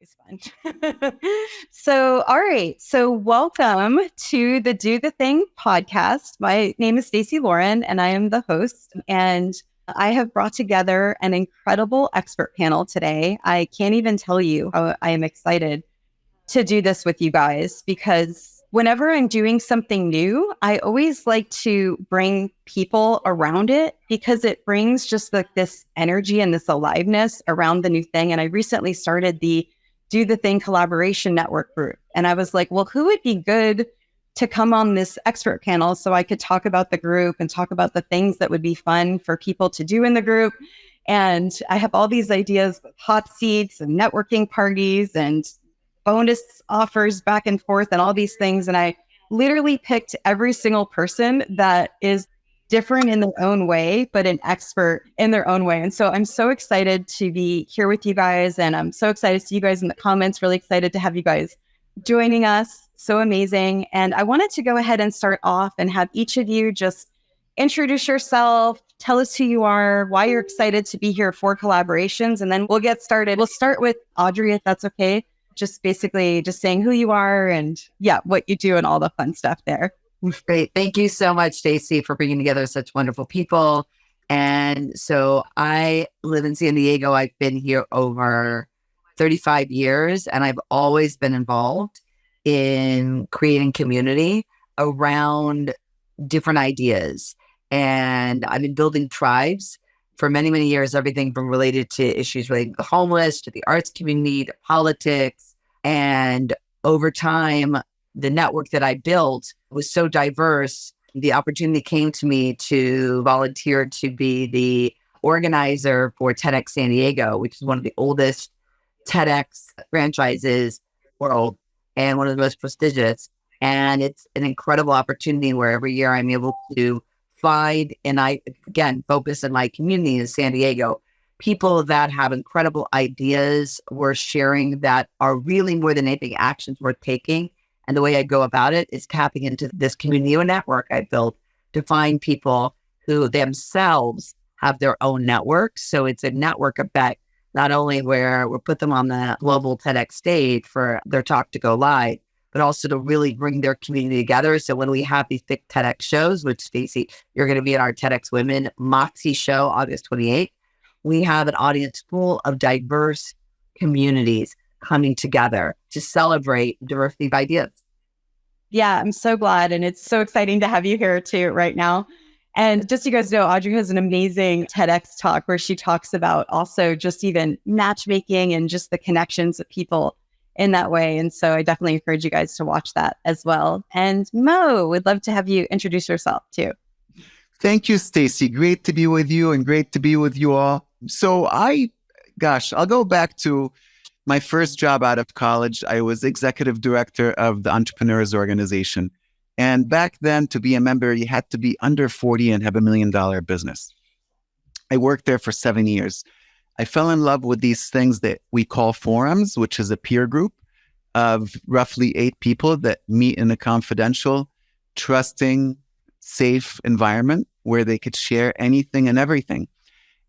fun. So, all right. So, welcome to the Do the Thing podcast. My name is Stacey Lauren, and I am the host. And I have brought together an incredible expert panel today. I can't even tell you how I am excited to do this with you guys, because whenever I'm doing something new, I always like to bring people around it, because it brings just like this energy and this aliveness around the new thing. And I recently started the Do the Thing collaboration network group. And I was like, well, who would be good to come on this expert panel so I could talk about the group and talk about the things that would be fun for people to do in the group. And I have all these ideas with hot seats and networking parties and bonus offers back and forth and all these things. And I literally picked every single person that is different in their own way, but an expert in their own way. And so I'm so excited to be here with you guys. And I'm so excited to see you guys in the comments. Really excited to have you guys joining us. So amazing. And I wanted to go ahead and start off and have each of you just introduce yourself, tell us who you are, why you're excited to be here for collaborations, and then we'll get started. We'll start with Audrey, if that's okay. Just basically just saying who you are and what you do and all the fun stuff there. Great. Thank you so much, Stacey, for bringing together such wonderful people. And so I live in San Diego. I've been here over 35 years, and I've always been involved in creating community around different ideas. And I've been building tribes for many, many years, everything from related to issues related to the homeless, to the arts community, to politics. And over time, the network that I built was so diverse. The opportunity came to me to volunteer to be the organizer for TEDx San Diego, which is one of the oldest TEDx franchises in the world and one of the most prestigious. And it's an incredible opportunity where every year I'm able to find, and I, again, focus in my community in San Diego, people that have incredible ideas worth sharing that are really more than anything actions worth taking. And the way I go about it is tapping into this community network I built to find people who themselves have their own networks. So it's a network effect, not only where we'll put them on the global TEDx stage for their talk to go live, but also to really bring their community together. So when we have these big TEDx shows, which Stacey, you're going to be at our TEDx Women Moxie show, August 28th, we have an audience full of diverse communities coming together to celebrate diversity of ideas. Yeah, I'm so glad. And it's so exciting to have you here too right now. And just so you guys know, Audrey has an amazing TEDx talk where she talks about also just even matchmaking and just the connections of people in that way. And so I definitely encourage you guys to watch that as well. And Mo, we'd love to have you introduce yourself too. Thank you, Stacey. Great to be with you and great to be with you all. So I'll go back to my first job out of college. I was executive director of the Entrepreneurs Organization. And back then, to be a member, you had to be under 40 and have $1 million business. I worked there for 7 years. I fell in love with these things that we call forums, which is a peer group of roughly 8 people that meet in a confidential, trusting, safe environment where they could share anything and everything.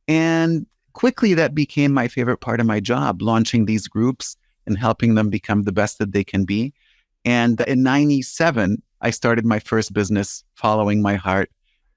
And quickly, that became my favorite part of my job, launching these groups and helping them become the best that they can be. And in 97, I started my first business following my heart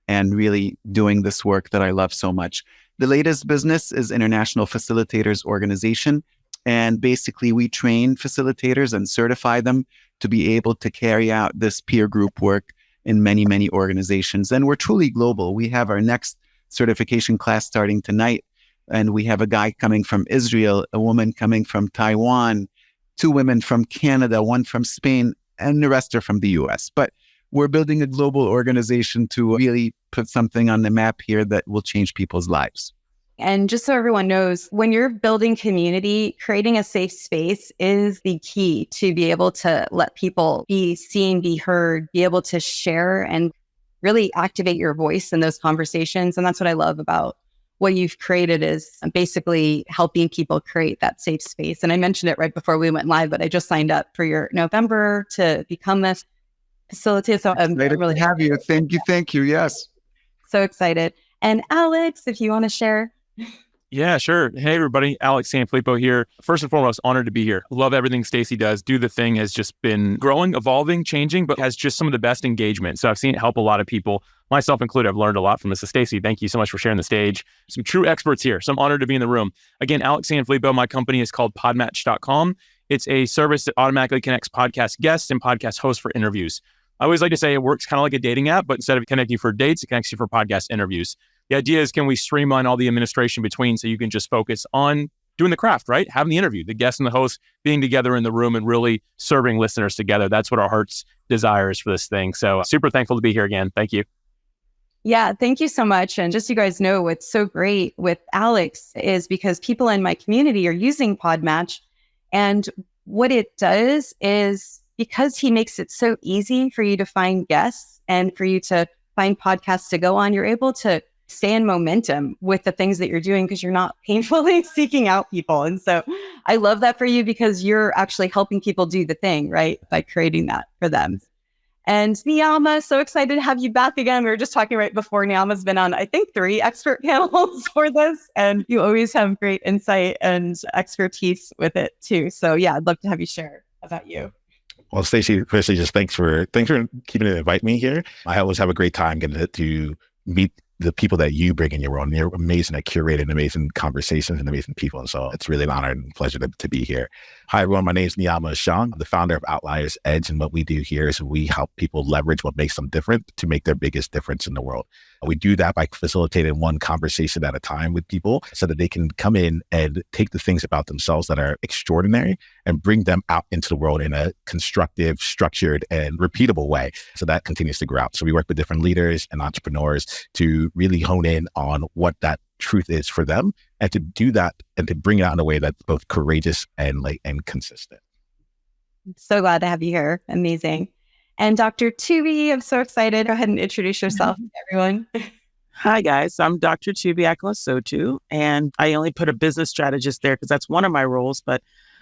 and really doing this work that I love so much. The latest business is International Facilitators Organization. And basically, we train facilitators and certify them to be able to carry out this peer group work in many, many organizations. And we're truly global. We have our next certification class starting tonight. And we have a guy coming from Israel, a woman coming from Taiwan, 2 women from Canada, 1 from Spain, and the rest are from the US. But we're building a global organization to really put something on the map here that will change people's lives. And just so everyone knows, when you're building community, creating a safe space is the key to be able to let people be seen, be heard, be able to share and really activate your voice in those conversations. And that's what I love about what you've created, is basically helping people create that safe space. And I mentioned it right before we went live, but I just signed up for your November to become a facilitator. So I'm really to have you. Thank you. Yes. So excited. And Alex, if you want to share. Yeah, sure. Hey, everybody. Alex Sanfilippo here. First and foremost, honored to be here. Love everything Stacey does. Do the Thing has just been growing, evolving, changing, but has just some of the best engagement. So I've seen it help a lot of people, myself included. I've learned a lot from this. So Stacey, thank you so much for sharing the stage. Some true experts here. So I'm honored to be in the room. Again, Alex Sanfilippo. My company is called podmatch.com. It's a service that automatically connects podcast guests and podcast hosts for interviews. I always like to say it works kind of like a dating app, but instead of connecting you for dates, it connects you for podcast interviews. The idea is, can we streamline all the administration between so you can just focus on doing the craft, right? Having the interview, the guest and the host being together in the room and really serving listeners together. That's what our heart's desire is for this thing. So super thankful to be here again. Thank you. Yeah, thank you so much. And just so you guys know, what's so great with Alex is because people in my community are using Podmatch. And what it does is, because he makes it so easy for you to find guests and for you to find podcasts to go on, you're able to stay in momentum with the things that you're doing because you're not painfully seeking out people. And so I love that for you because you're actually helping people do the thing, right? By creating that for them. And Niiamah, so excited to have you back again. We were just talking right before. Niiamah's been on, I think, 3 expert panels for this. And you always have great insight and expertise with it too. So yeah, I'd love to have you share about you. Well, Stacey, firstly, just thanks for keeping it invite me here. I always have a great time getting to meet the people that you bring in your world. And you're amazing at curating amazing conversations and amazing people. And so it's really an honor and pleasure to be here. Hi, everyone. My name is Niiamah Ashong. I'm the founder of Outliers Edge. And what we do here is we help people leverage what makes them different to make their biggest difference in the world. We do that by facilitating one conversation at a time with people so that they can come in and take the things about themselves that are extraordinary and bring them out into the world in a constructive, structured, and repeatable way. So that continues to grow out. So we work with different leaders and entrepreneurs to really hone in on what that truth is for them, and to do that and to bring it out in a way that's both courageous and consistent. So glad to have you here. Amazing. And Dr. Tuby, I'm so excited. Go ahead and introduce yourself to everyone. Hi, guys. I'm Dr. Tuby Akinlosotu, and I only put a business strategist there because that's one of my roles, but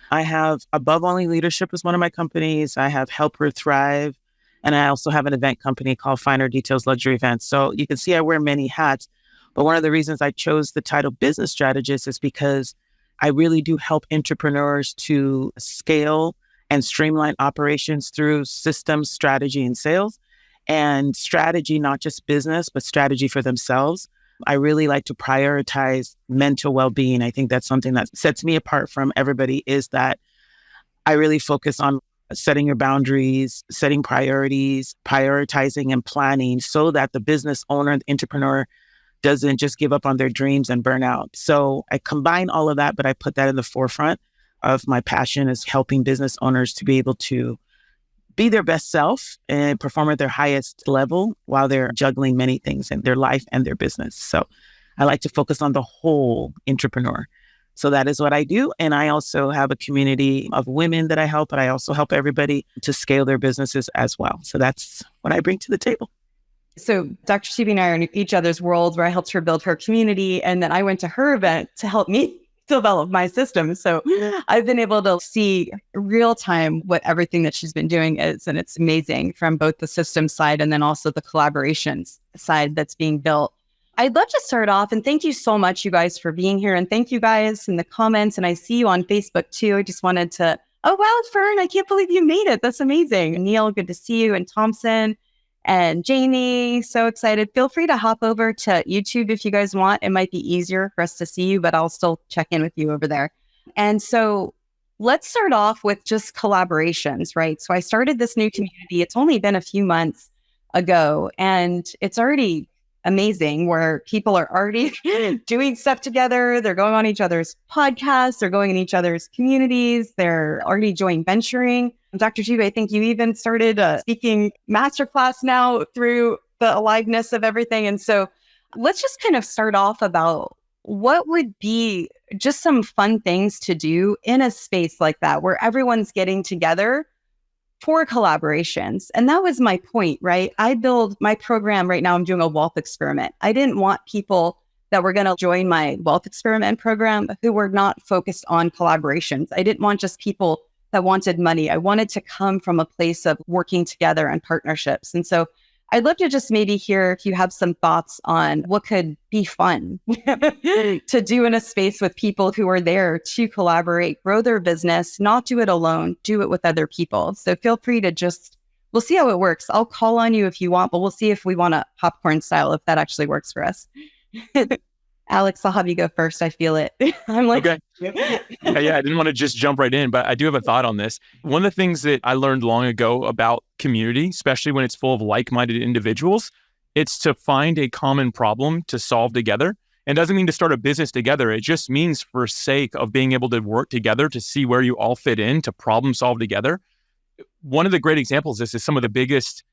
I have Above Only Leadership as one of my companies. I have Help Her Thrive, and I also have an event company called Finer Details Luxury Events. So you can see I wear many hats, but one of the reasons I chose the title business strategist is because I really do help entrepreneurs to scale and streamline operations through systems, strategy, and sales. And strategy, not just business, but strategy for themselves. I really like to prioritize mental well-being. I think that's something that sets me apart from everybody, is that I really focus on setting your boundaries, setting priorities, prioritizing and planning so that the business owner, the entrepreneur, doesn't just give up on their dreams and burn out. So I combine all of that, but I put that in the forefront of my passion, is helping business owners to be able to be their best self and perform at their highest level while they're juggling many things in their life and their business. So I like to focus on the whole entrepreneur. So that is what I do. And I also have a community of women that I help, but I also help everybody to scale their businesses as well. So that's what I bring to the table. So Dr. Tuby and I are in each other's worlds, where I helped her build her community. And then I went to her event to help me develop my system. So I've been able to see real time what everything that she's been doing is. And it's amazing from both the system side and then also the collaborations side that's being built. I'd love to start off, and thank you so much, you guys, for being here. And thank you guys in the comments. And I see you on Facebook too. I just wanted to, oh, wow, Fern, I can't believe you made it. That's amazing. Neil, good to see you. And Thompson and Jamie, so excited. Feel free to hop over to YouTube if you guys want. It might be easier for us to see you, but I'll still check in with you over there. And so let's start off with just collaborations, right? So I started this new community. It's only been a few months ago, and it's already amazing where people are already doing stuff together. They're going on each other's podcasts. They're going in each other's communities. They're already joint venturing. Dr. Tuby, I think you even started a speaking masterclass now through the aliveness of everything. And so let's just kind of start off about what would be just some fun things to do in a space like that, where everyone's getting together for collaborations. And that was my point, right? I build my program right now. I'm doing a wealth experiment. I didn't want people that were going to join my wealth experiment program who were not focused on collaborations. I didn't want just people that wanted money. I wanted to come from a place of working together and partnerships. And so I'd love to just maybe hear if you have some thoughts on what could be fun to do in a space with people who are there to collaborate, grow their business, not do it alone, do it with other people. So feel free to we'll see how it works. I'll call on you if you want, but we'll see if we want a popcorn style, if that actually works for us. Alex, I'll have you go first. I feel it. I'm like, okay. Yeah, I didn't want to just jump right in, but I do have a thought on this. One of the things that I learned long ago about community, especially when it's full of like-minded individuals, it's to find a common problem to solve together. And doesn't mean to start a business together. It just means for sake of being able to work together to see where you all fit in, to problem solve together. One of the great examples of this is some of the biggest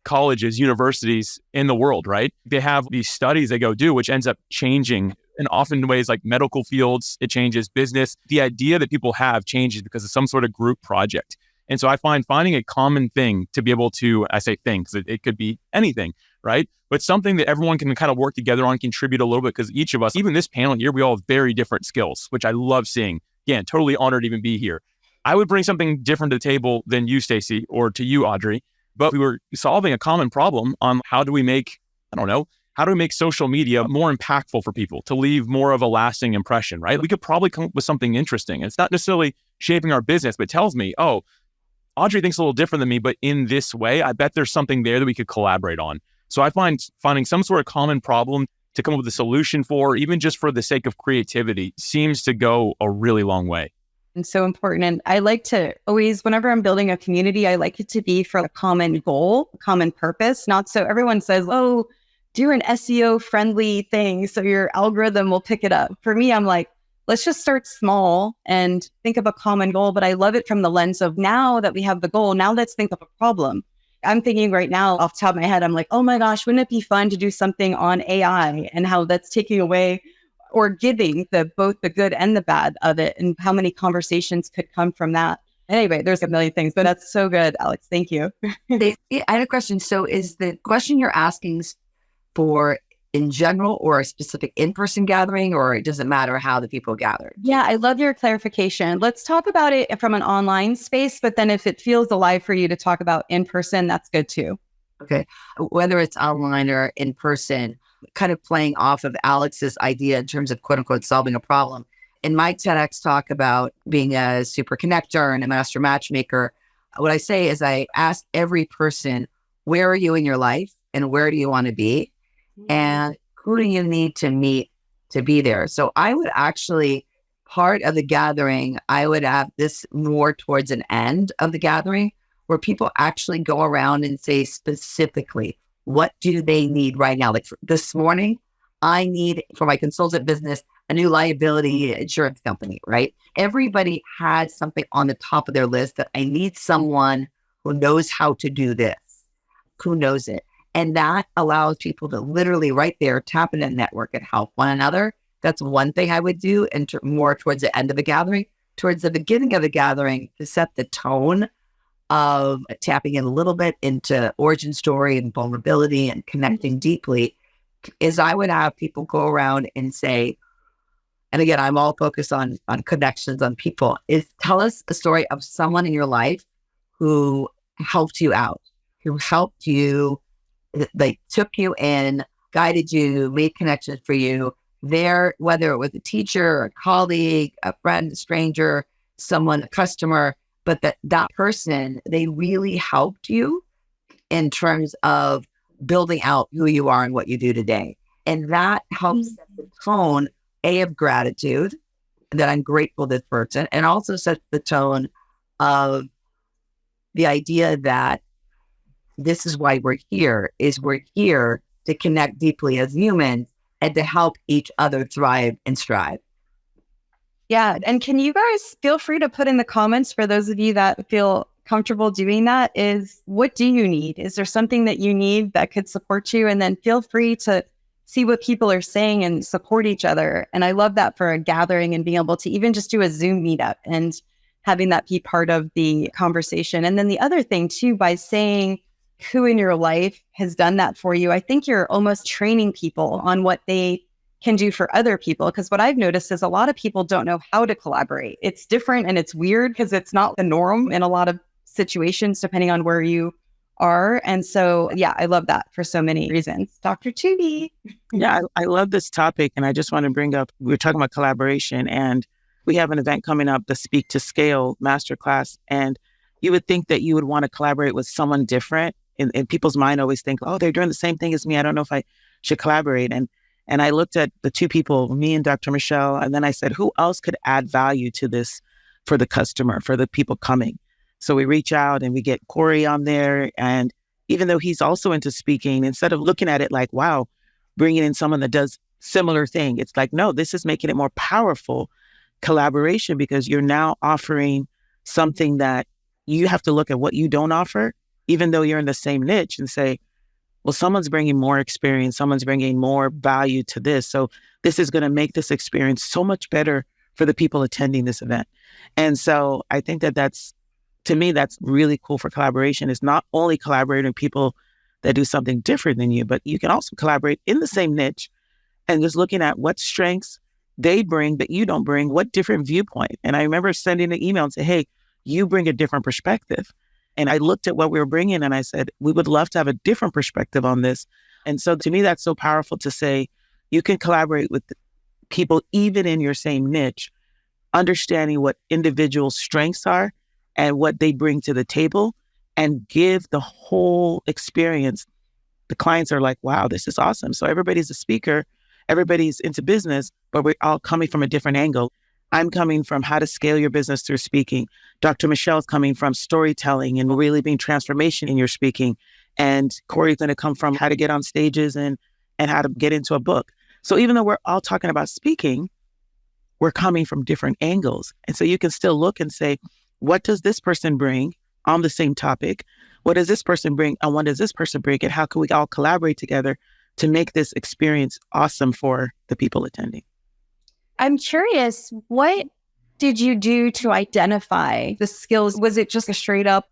colleges, universities in the world, right? They have these studies they go do, which ends up changing in often ways like medical fields, it changes business. The idea that people have changes because of some sort of group project. And so I find finding a common thing to be able to, I say thing, because it could be anything, right? But something that everyone can kind of work together on, contribute a little bit, because each of us, even this panel here, we all have very different skills, which I love seeing. Again, totally honored to even be here. I would bring something different to the table than you, Stacey, or to you, Audrey. But we were solving a common problem on how do we make social media more impactful for people to leave more of a lasting impression, right? We could probably come up with something interesting. It's not necessarily shaping our business, but tells me, oh, Audrey thinks a little different than me, but in this way, I bet there's something there that we could collaborate on. So I find finding some sort of common problem to come up with a solution for, even just for the sake of creativity, seems to go a really long way. And so important. And I like to always, whenever I'm building a community, I like it to be for a common goal, common purpose, not so everyone says, oh, do an SEO friendly thing so your algorithm will pick it up. For me, I'm like, let's just start small and think of a common goal. But I love it from the lens of now that we have the goal, now let's think of a problem. I'm thinking right now off the top of my head, I'm like, oh my gosh, wouldn't it be fun to do something on AI and how that's taking away or giving both the good and the bad of it, and how many conversations could come from that. Anyway, there's a million things, but that's so good, Alex. Thank you. I had a question. So is the question you're asking for in general or a specific in-person gathering, or it doesn't matter how the people gathered? Yeah, I love your clarification. Let's talk about it from an online space, but then if it feels alive for you to talk about in person, that's good too. Okay. Whether it's online or in person, kind of playing off of Alex's idea in terms of quote unquote solving a problem. In my TEDx talk about being a super connector and a master matchmaker, what I say is I ask every person, where are you in your life and where do you want to be? And who do you need to meet to be there? So I would actually, part of the gathering, I would have this more towards an end of the gathering where people actually go around and say specifically, what do they need right now? Like this morning, I need for my consultant business, a new liability insurance company, right? Everybody had something on the top of their list that I need someone who knows how to do this, who knows it. And that allows people to literally right there, tap into the network and help one another. That's one thing I would do, and more towards the end of the gathering. Towards the beginning of the gathering, to set the tone of tapping in a little bit into origin story and vulnerability and connecting deeply, is I would have people go around and say, and again, I'm all focused on connections, on people, is tell us a story of someone in your life who helped you out, who helped you, like took you in, guided you, made connections for you there, whether it was a teacher, a colleague, a friend, a stranger, someone, a customer, but that person, they really helped you in terms of building out who you are and what you do today. And that helps set the tone, of gratitude, that I'm grateful to this person, and also sets the tone of the idea that this is why we're here to connect deeply as humans and to help each other thrive and strive. Yeah. And can you guys feel free to put in the comments, for those of you that feel comfortable doing that, is what do you need? Is there something that you need that could support you? And then feel free to see what people are saying and support each other. And I love that for a gathering and being able to even just do a Zoom meetup and having that be part of the conversation. And then the other thing too, by saying who in your life has done that for you, I think you're almost training people on what they can do for other people. Because what I've noticed is a lot of people don't know how to collaborate. It's different and it's weird because it's not the norm in a lot of situations, depending on where you are. And so, yeah, I love that for so many reasons. Dr. Tuby. Yeah, I love this topic. And I just want to bring up, we were talking about collaboration, and we have an event coming up, the Speak to Scale Masterclass. And you would think that you would want to collaborate with someone different. In people's mind always think, oh, they're doing the same thing as me. I don't know if I should collaborate. And I looked at the two people, me and Dr. Michelle, and then I said, who else could add value to this for the customer, for the people coming? So we reach out and we get Corey on there. And even though he's also into speaking, instead of looking at it like, wow, bringing in someone that does similar thing, it's like, no, this is making it more powerful collaboration, because you're now offering something that you have to look at what you don't offer, even though you're in the same niche, and say, well, someone's bringing more experience, someone's bringing more value to this. So this is going to make this experience so much better for the people attending this event. And so I think that to me, that's really cool for collaboration, is not only collaborating with people that do something different than you, but you can also collaborate in the same niche and just looking at what strengths they bring that you don't bring, what different viewpoint. And I remember sending an email and say, hey, you bring a different perspective. And I looked at what we were bringing and I said, we would love to have a different perspective on this. And so to me, that's so powerful to say, you can collaborate with people even in your same niche, understanding what individual strengths are and what they bring to the table, and give the whole experience. The clients are like, wow, this is awesome. So everybody's a speaker, everybody's into business, but we're all coming from a different angle. I'm coming from how to scale your business through speaking. Dr. Michelle's coming from storytelling and really being transformation in your speaking. And Corey's going to come from how to get on stages and how to get into a book. So even though we're all talking about speaking, we're coming from different angles. And so you can still look and say, what does this person bring on the same topic? What does this person bring? And what does this person bring? And how can we all collaborate together to make this experience awesome for the people attending? I'm curious, what did you do to identify the skills? Was it just a straight up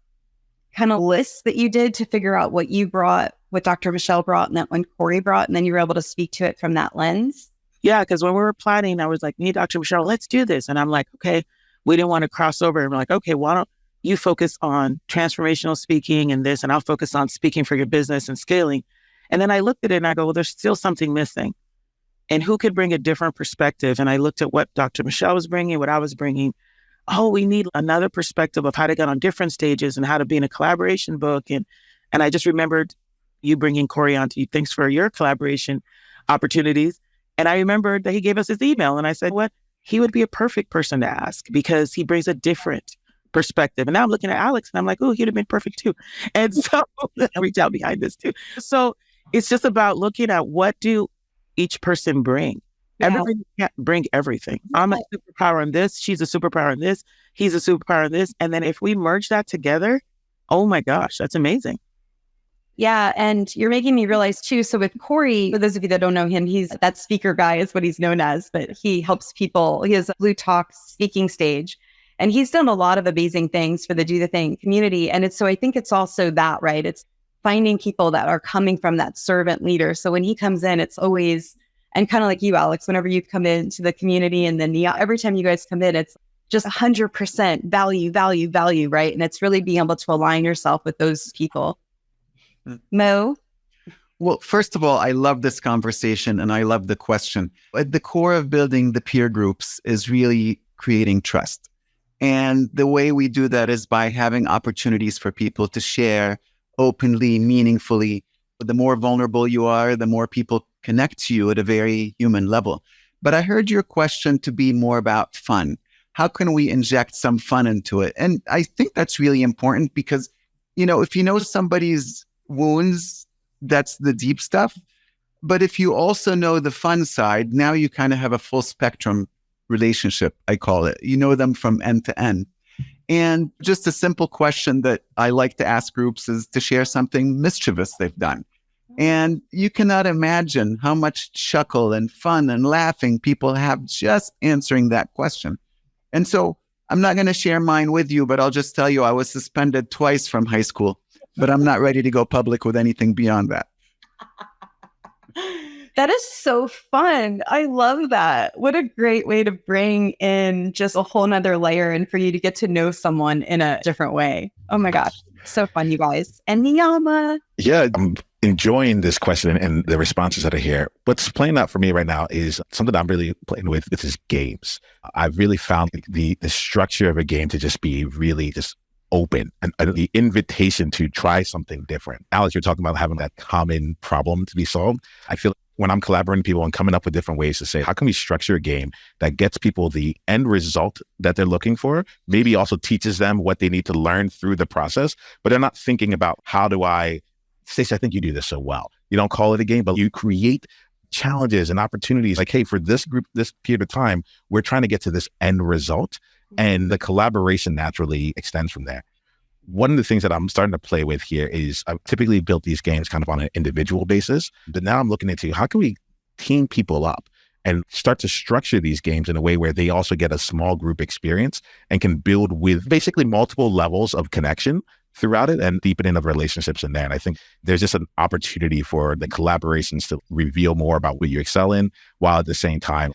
kind of list that you did to figure out what you brought, what Dr. Michelle brought, and that one Corey brought, and then you were able to speak to it from that lens? Yeah, because when we were planning, I was like, me, Dr. Michelle, let's do this. And I'm like, okay, we didn't want to cross over. And we're like, okay, why don't you focus on transformational speaking and this, and I'll focus on speaking for your business and scaling. And then I looked at it and I go, well, there's still something missing. And who could bring a different perspective? And I looked at what Dr. Michelle was bringing, what I was bringing. Oh, we need another perspective of how to get on different stages and how to be in a collaboration book. And I just remembered you bringing Corey on to you. Thanks for your collaboration opportunities. And I remembered that he gave us his email. And I said, what? He would be a perfect person to ask because he brings a different perspective. And now I'm looking at Alex and I'm like, oh, he'd have been perfect too. And so I reach out behind this too. So it's just about looking at what do each person bring. Yeah. Everybody can't bring everything. Yeah. I'm a superpower in this. She's a superpower in this. He's a superpower in this. And then if we merge that together, oh my gosh, that's amazing. Yeah. And you're making me realize too. So with Corey, for those of you that don't know him, he's that speaker guy is what he's known as, but he helps people. He has a Blue Talk speaking stage. And he's done a lot of amazing things for the Do the Thing community. And so I think it's also that, right? It's finding people that are coming from that servant leader. So when he comes in, it's always, and kind of like you, Alex, whenever you come into the community and then every time you guys come in, it's just 100% value, right? And it's really being able to align yourself with those people. Mo? Well, first of all, I love this conversation and I love the question. At the core of building the peer groups is really creating trust. And the way we do that is by having opportunities for people to share openly, meaningfully. The more vulnerable you are, the more people connect to you at a very human level. But I heard your question to be more about fun. How can we inject some fun into it? And I think that's really important because, if you know somebody's wounds, that's the deep stuff. But if you also know the fun side, now you kind of have a full spectrum relationship, I call it. You know them from end to end. And just a simple question that I like to ask groups is to share something mischievous they've done. And you cannot imagine how much chuckle and fun and laughing people have just answering that question. And so I'm not going to share mine with you, but I'll just tell you I was suspended twice from high school, but I'm not ready to go public with anything beyond that. That is so fun. I love that. What a great way to bring in just a whole nother layer and for you to get to know someone in a different way. Oh my gosh. So fun, you guys. And Niiamah. Yeah, I'm enjoying this question and the responses that are here. What's playing out for me right now is something I'm really playing with, which is games. I've really found the structure of a game to just be really just open and the invitation to try something different. Alex, you're talking about having that common problem to be solved. I feel when I'm collaborating with people and coming up with different ways to say, how can we structure a game that gets people the end result that they're looking for, maybe also teaches them what they need to learn through the process, but they're not thinking about how do Stacey, I think you do this so well. You don't call it a game, but you create challenges and opportunities like, hey, for this group, this period of time, we're trying to get to this end result. And the collaboration naturally extends from there. One of the things that I'm starting to play with here is I've typically built these games kind of on an individual basis, but now I'm looking into how can we team people up and start to structure these games in a way where they also get a small group experience and can build with basically multiple levels of connection throughout it and deepening of relationships in there. And I think there's just an opportunity for the collaborations to reveal more about what you excel in, while at the same time,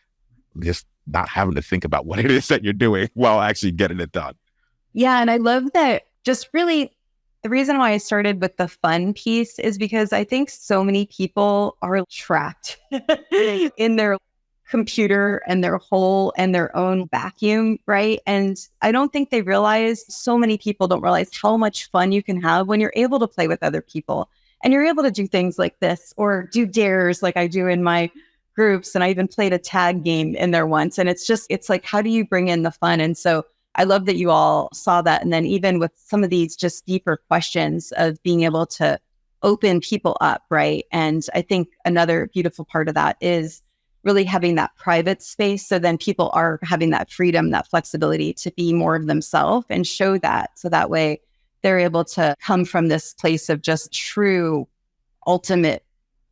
just not having to think about what it is that you're doing while actually getting it done. Yeah. And I love that. Just really, the reason why I started with the fun piece is because I think so many people are trapped in their computer and their hole and their own vacuum, right? And I don't think they realize, so many people don't realize how much fun you can have when you're able to play with other people and you're able to do things like this or do dares like I do in my groups. And I even played a tag game in there once. And it's like, how do you bring in the fun? And so I love that you all saw that. And then even with some of these just deeper questions of being able to open people up, right? And I think another beautiful part of that is really having that private space. So then people are having that freedom, that flexibility to be more of themselves and show that. So that way they're able to come from this place of just true, ultimate,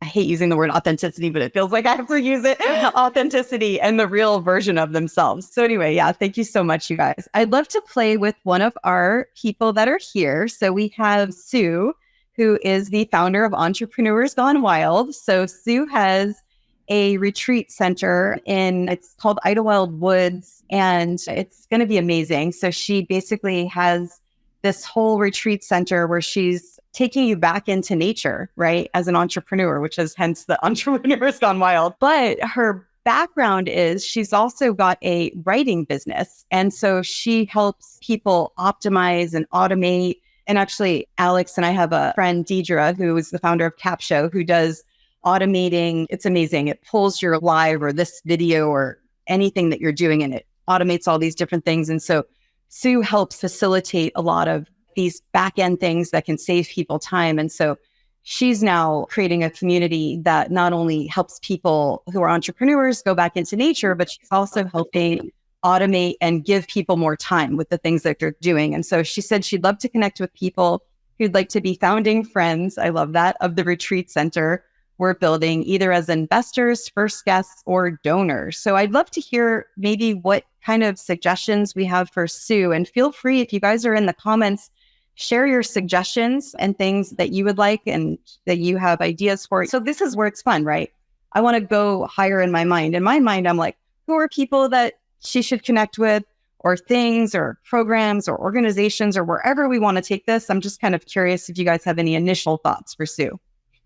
I hate using the word authenticity, but it feels like I have to use it, authenticity and the real version of themselves. So anyway, yeah, thank you so much, you guys. I'd love to play with one of our people that are here. So we have Sue, who is the founder of Entrepreneurs Gone Wild. So Sue has a retreat center it's called Idlewild Woods, and it's going to be amazing. So she basically has this whole retreat center where she's taking you back into nature, right? As an entrepreneur, which is hence the Entrepreneurs Gone Wild. But her background is she's also got a writing business. And so she helps people optimize and automate. And actually, Alex and I have a friend, Deidre, who is the founder of Capshow, who does automating. It's amazing. It pulls your live or this video or anything that you're doing, and it automates all these different things. And so Sue helps facilitate a lot of these back-end things that can save people time. And so she's now creating a community that not only helps people who are entrepreneurs go back into nature, but she's also helping automate and give people more time with the things that they're doing. And so she said she'd love to connect with people who'd like to be founding friends, I love that, of the retreat center we're building, either as investors, first guests, or donors. So I'd love to hear maybe what kind of suggestions we have for Sue. And feel free, if you guys are in the comments, share your suggestions and things that you would like and that you have ideas for. So this is where it's fun, right? I want to go higher in my mind. In my mind, I'm like, who are people that she should connect with, or things or programs or organizations, or wherever we want to take this? I'm just kind of curious if you guys have any initial thoughts for Sue.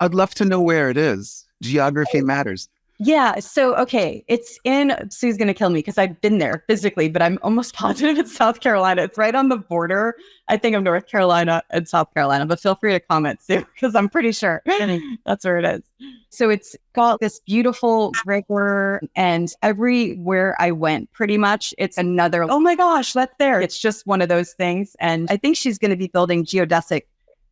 I'd love to know where it is. Geography matters. Yeah. So, okay. Sue's going to kill me because I've been there physically, but I'm almost positive it's South Carolina. It's right on the border, I think, of North Carolina and South Carolina, but feel free to comment, Sue, because I'm pretty sure that's where it is. So it's got this beautiful river, and everywhere I went, pretty much, it's another, oh my gosh, that's there. It's just one of those things. And I think she's going to be building geodesic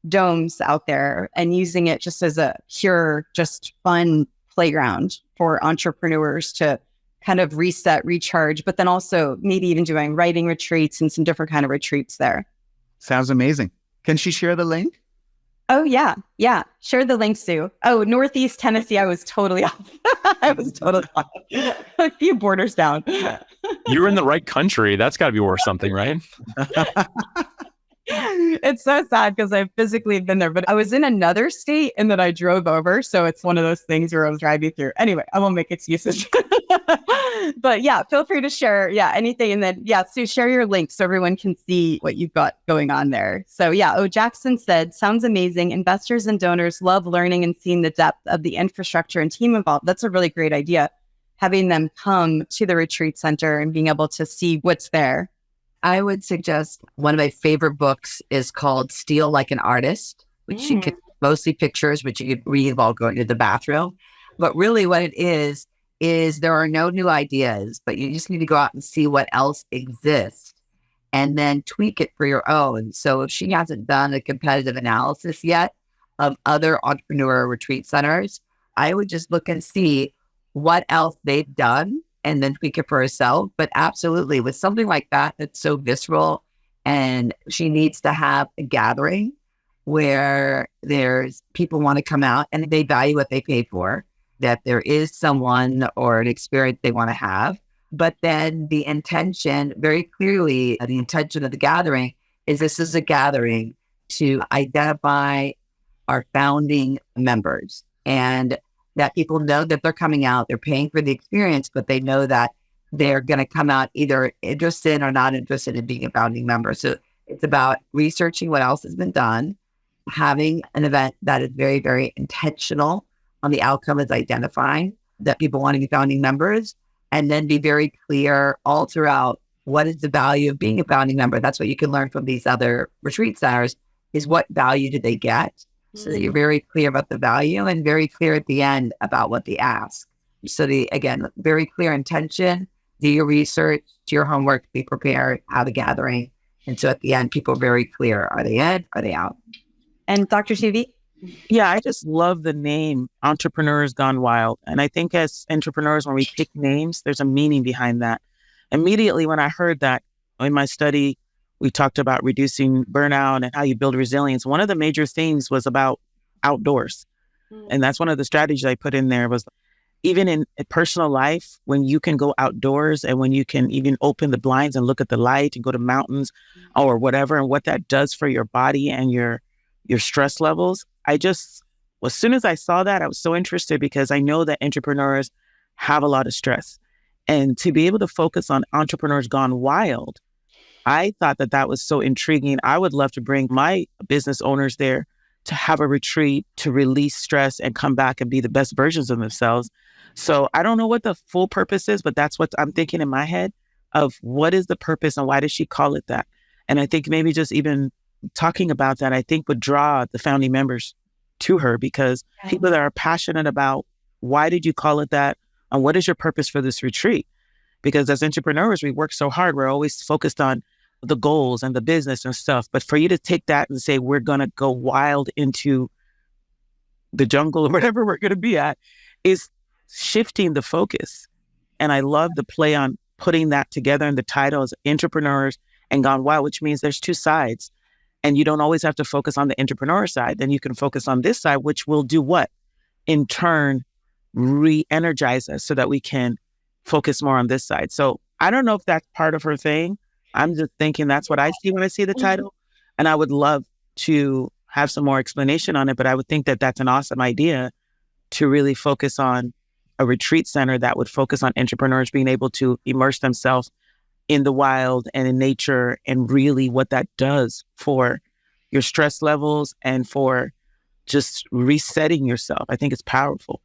domes out there and using it just as a pure, just fun playground for entrepreneurs to kind of reset, recharge, but then also maybe even doing writing retreats and some different kind of retreats there. Sounds amazing. Can she share the link? Oh, yeah. Yeah. Share the link, Sue. Oh, Northeast Tennessee. I was totally off. I was totally off. A few borders down. You were in the right country. That's got to be worth something, right? It's so sad because I've physically been there, but I was in another state and then I drove over. So it's one of those things where I was driving through. Anyway, I won't make excuses. But yeah, feel free to share, anything. And then, Sue, share your link so everyone can see what you've got going on there. So Jackson said, sounds amazing. Investors and donors love learning and seeing the depth of the infrastructure and team involved. That's a really great idea. Having them come to the retreat center and being able to see what's there. I would suggest one of my favorite books is called Steal Like an Artist, which you can mostly pictures, which you can read while going to the bathroom. But really what it is there are no new ideas, but you just need to go out and see what else exists and then tweak it for your own. So if she hasn't done a competitive analysis yet of other entrepreneur retreat centers, I would just look and see what else they've done and then tweak it for herself. But absolutely, with something like that, that's so visceral, and she needs to have a gathering where there's people want to come out and they value what they pay for, that there is someone or an experience they want to have. But then the intention, very clearly, the intention of the gathering is this is a gathering to identify our founding members, and that people know that they're coming out, they're paying for the experience, but they know that they're going to come out either interested or not interested in being a founding member. So it's about researching what else has been done, having an event that is very, very intentional on the outcome is identifying that people want to be founding members, and then be very clear all throughout what is the value of being a founding member. That's what you can learn from these other retreat centers, is what value do they get? So that you're very clear about the value and very clear at the end about what they ask. So again, very clear intention, do your research, do your homework, be prepared, have a gathering. And so at the end, people are very clear. Are they in? Are they out? And Dr. Tuby? Yeah, I just love the name Entrepreneurs Gone Wild. And I think as entrepreneurs, when we pick names, there's a meaning behind that. Immediately when I heard that in my study, we talked about reducing burnout and how you build resilience. One of the major things was about outdoors. And that's one of the strategies I put in there was even in a personal life, when you can go outdoors and when you can even open the blinds and look at the light and go to mountains or whatever, and what that does for your body and your stress levels. As soon as I saw that, I was so interested because I know that entrepreneurs have a lot of stress. And to be able to focus on Entrepreneurs Gone Wild, I thought that was so intriguing. I would love to bring my business owners there to have a retreat, to release stress and come back and be the best versions of themselves. So I don't know what the full purpose is, but that's what I'm thinking in my head of what is the purpose and why does she call it that? And I think maybe just even talking about that, I think would draw the founding members to her, because people that are passionate about why did you call it that? And what is your purpose for this retreat? Because as entrepreneurs, we work so hard. We're always focused on the goals and the business and stuff. But for you to take that and say, we're going to go wild into the jungle or whatever we're going to be at, is shifting the focus. And I love the play on putting that together in the title as Entrepreneurs and Gone Wild, which means there's two sides. And you don't always have to focus on the entrepreneur side. Then you can focus on this side, which will do what? In turn, re-energize us so that we can focus more on this side. So I don't know if that's part of her thing. I'm just thinking that's what I see when I see the title. And I would love to have some more explanation on it, but I would think that that's an awesome idea to really focus on a retreat center that would focus on entrepreneurs being able to immerse themselves in the wild and in nature, and really what that does for your stress levels and for just resetting yourself. I think it's powerful.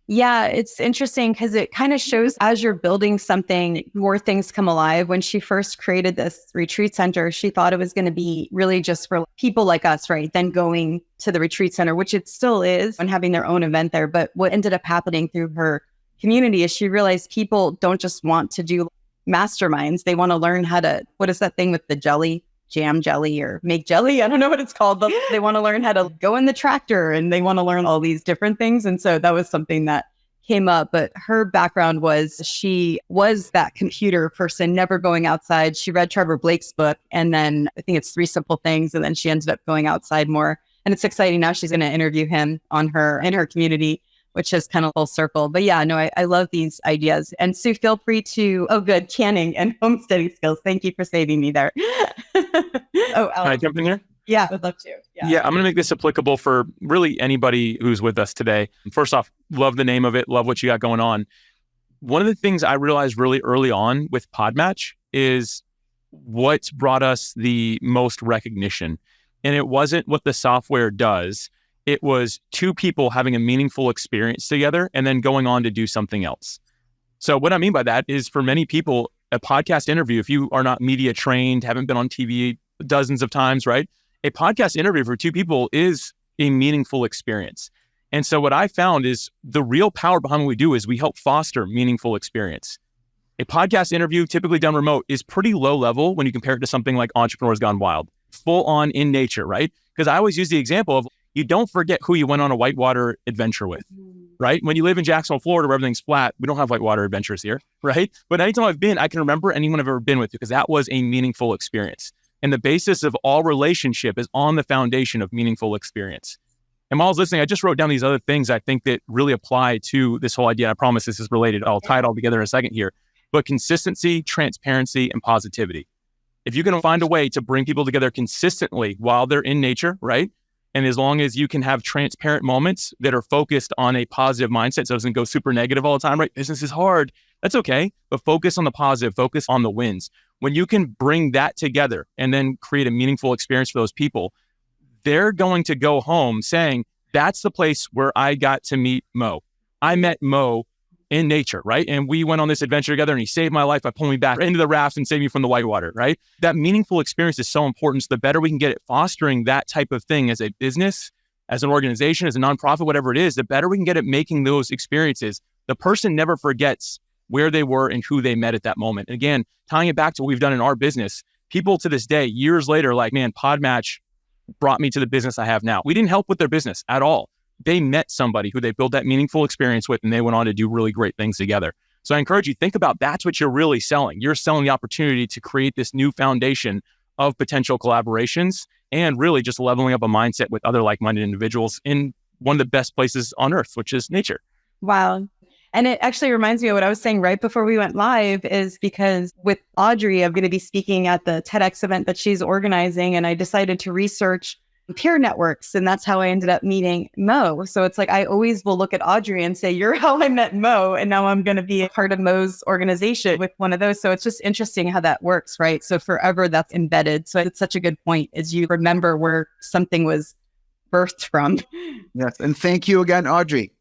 Yeah, it's interesting because it kind of shows as you're building something, more things come alive. When she first created this retreat center, she thought it was going to be really just for people like us, right? Then going to the retreat center, which it still is, and having their own event there. But what ended up happening through her community is she realized people don't just want to do masterminds. They want to learn how to, what is that thing with the jelly? Jam jelly or make jelly. I don't know what it's called, but they want to learn how to go in the tractor and they want to learn all these different things. And so that was something that came up. But her background was she was that computer person, never going outside. She read Trevor Blake's book, and then I think it's 3 Simple Things. And then she ended up going outside more. And it's exciting. Now she's going to interview him in her community, which is kind of full circle. But yeah, no, I love these ideas. And Sue, feel free to, canning and homesteading skills. Thank you for saving me there. Oh, Can I jump in here? yeah, I'd love to. Yeah, I'm going to make this applicable for really anybody who's with us today. First off, love the name of it. Love what you got going on. One of the things I realized really early on with Podmatch is what's brought us the most recognition. And it wasn't what the software does. It was two people having a meaningful experience together and then going on to do something else. So what I mean by that is for many people, a podcast interview, if you are not media trained, haven't been on TV dozens of times, right? A podcast interview for two people is a meaningful experience. And so what I found is the real power behind what we do is we help foster meaningful experience. A podcast interview typically done remote is pretty low level when you compare it to something like Entrepreneurs Gone Wild, full on in nature, right? Because I always use the example of you don't forget who you went on a whitewater adventure with, right? When you live in Jacksonville, Florida, where everything's flat, we don't have whitewater adventures here, right? But anytime I've been, I can remember anyone I've ever been with because that was a meaningful experience. And the basis of all relationship is on the foundation of meaningful experience. And while I was listening, I just wrote down these other things I think that really apply to this whole idea. I promise this is related. I'll tie it all together in a second here. But consistency, transparency, and positivity. If you can find a way to bring people together consistently while they're in nature, right? And as long as you can have transparent moments that are focused on a positive mindset, so it doesn't go super negative all the time, right? Business is hard. That's okay. But focus on the positive, focus on the wins. When you can bring that together and then create a meaningful experience for those people, they're going to go home saying, that's the place where I got to meet Mo. I met Mo in nature, right? And we went on this adventure together and he saved my life by pulling me back into the raft and saved me from the whitewater, right? That meaningful experience is so important. So the better we can get at fostering that type of thing as a business, as an organization, as a nonprofit, whatever it is, the better we can get at making those experiences. The person never forgets where they were and who they met at that moment. And again, tying it back to what we've done in our business, people to this day, years later, like, man, Podmatch brought me to the business I have now. We didn't help with their business at all. They met somebody who they built that meaningful experience with, and they went on to do really great things together. So I encourage you, think about that's what you're really selling. You're selling the opportunity to create this new foundation of potential collaborations and really just leveling up a mindset with other like-minded individuals in one of the best places on earth, which is nature. Wow. And it actually reminds me of what I was saying right before we went live is because with Audrey, I'm going to be speaking at the TEDx event that she's organizing. And I decided to research peer networks. And that's how I ended up meeting Mo. So it's like, I always will look at Audrey and say, you're how I met Mo. And now I'm going to be a part of Mo's organization with one of those. So it's just interesting how that works, right? So forever that's embedded. So it's such a good point is you remember where something was birthed from. Yes. And thank you again, Audrey.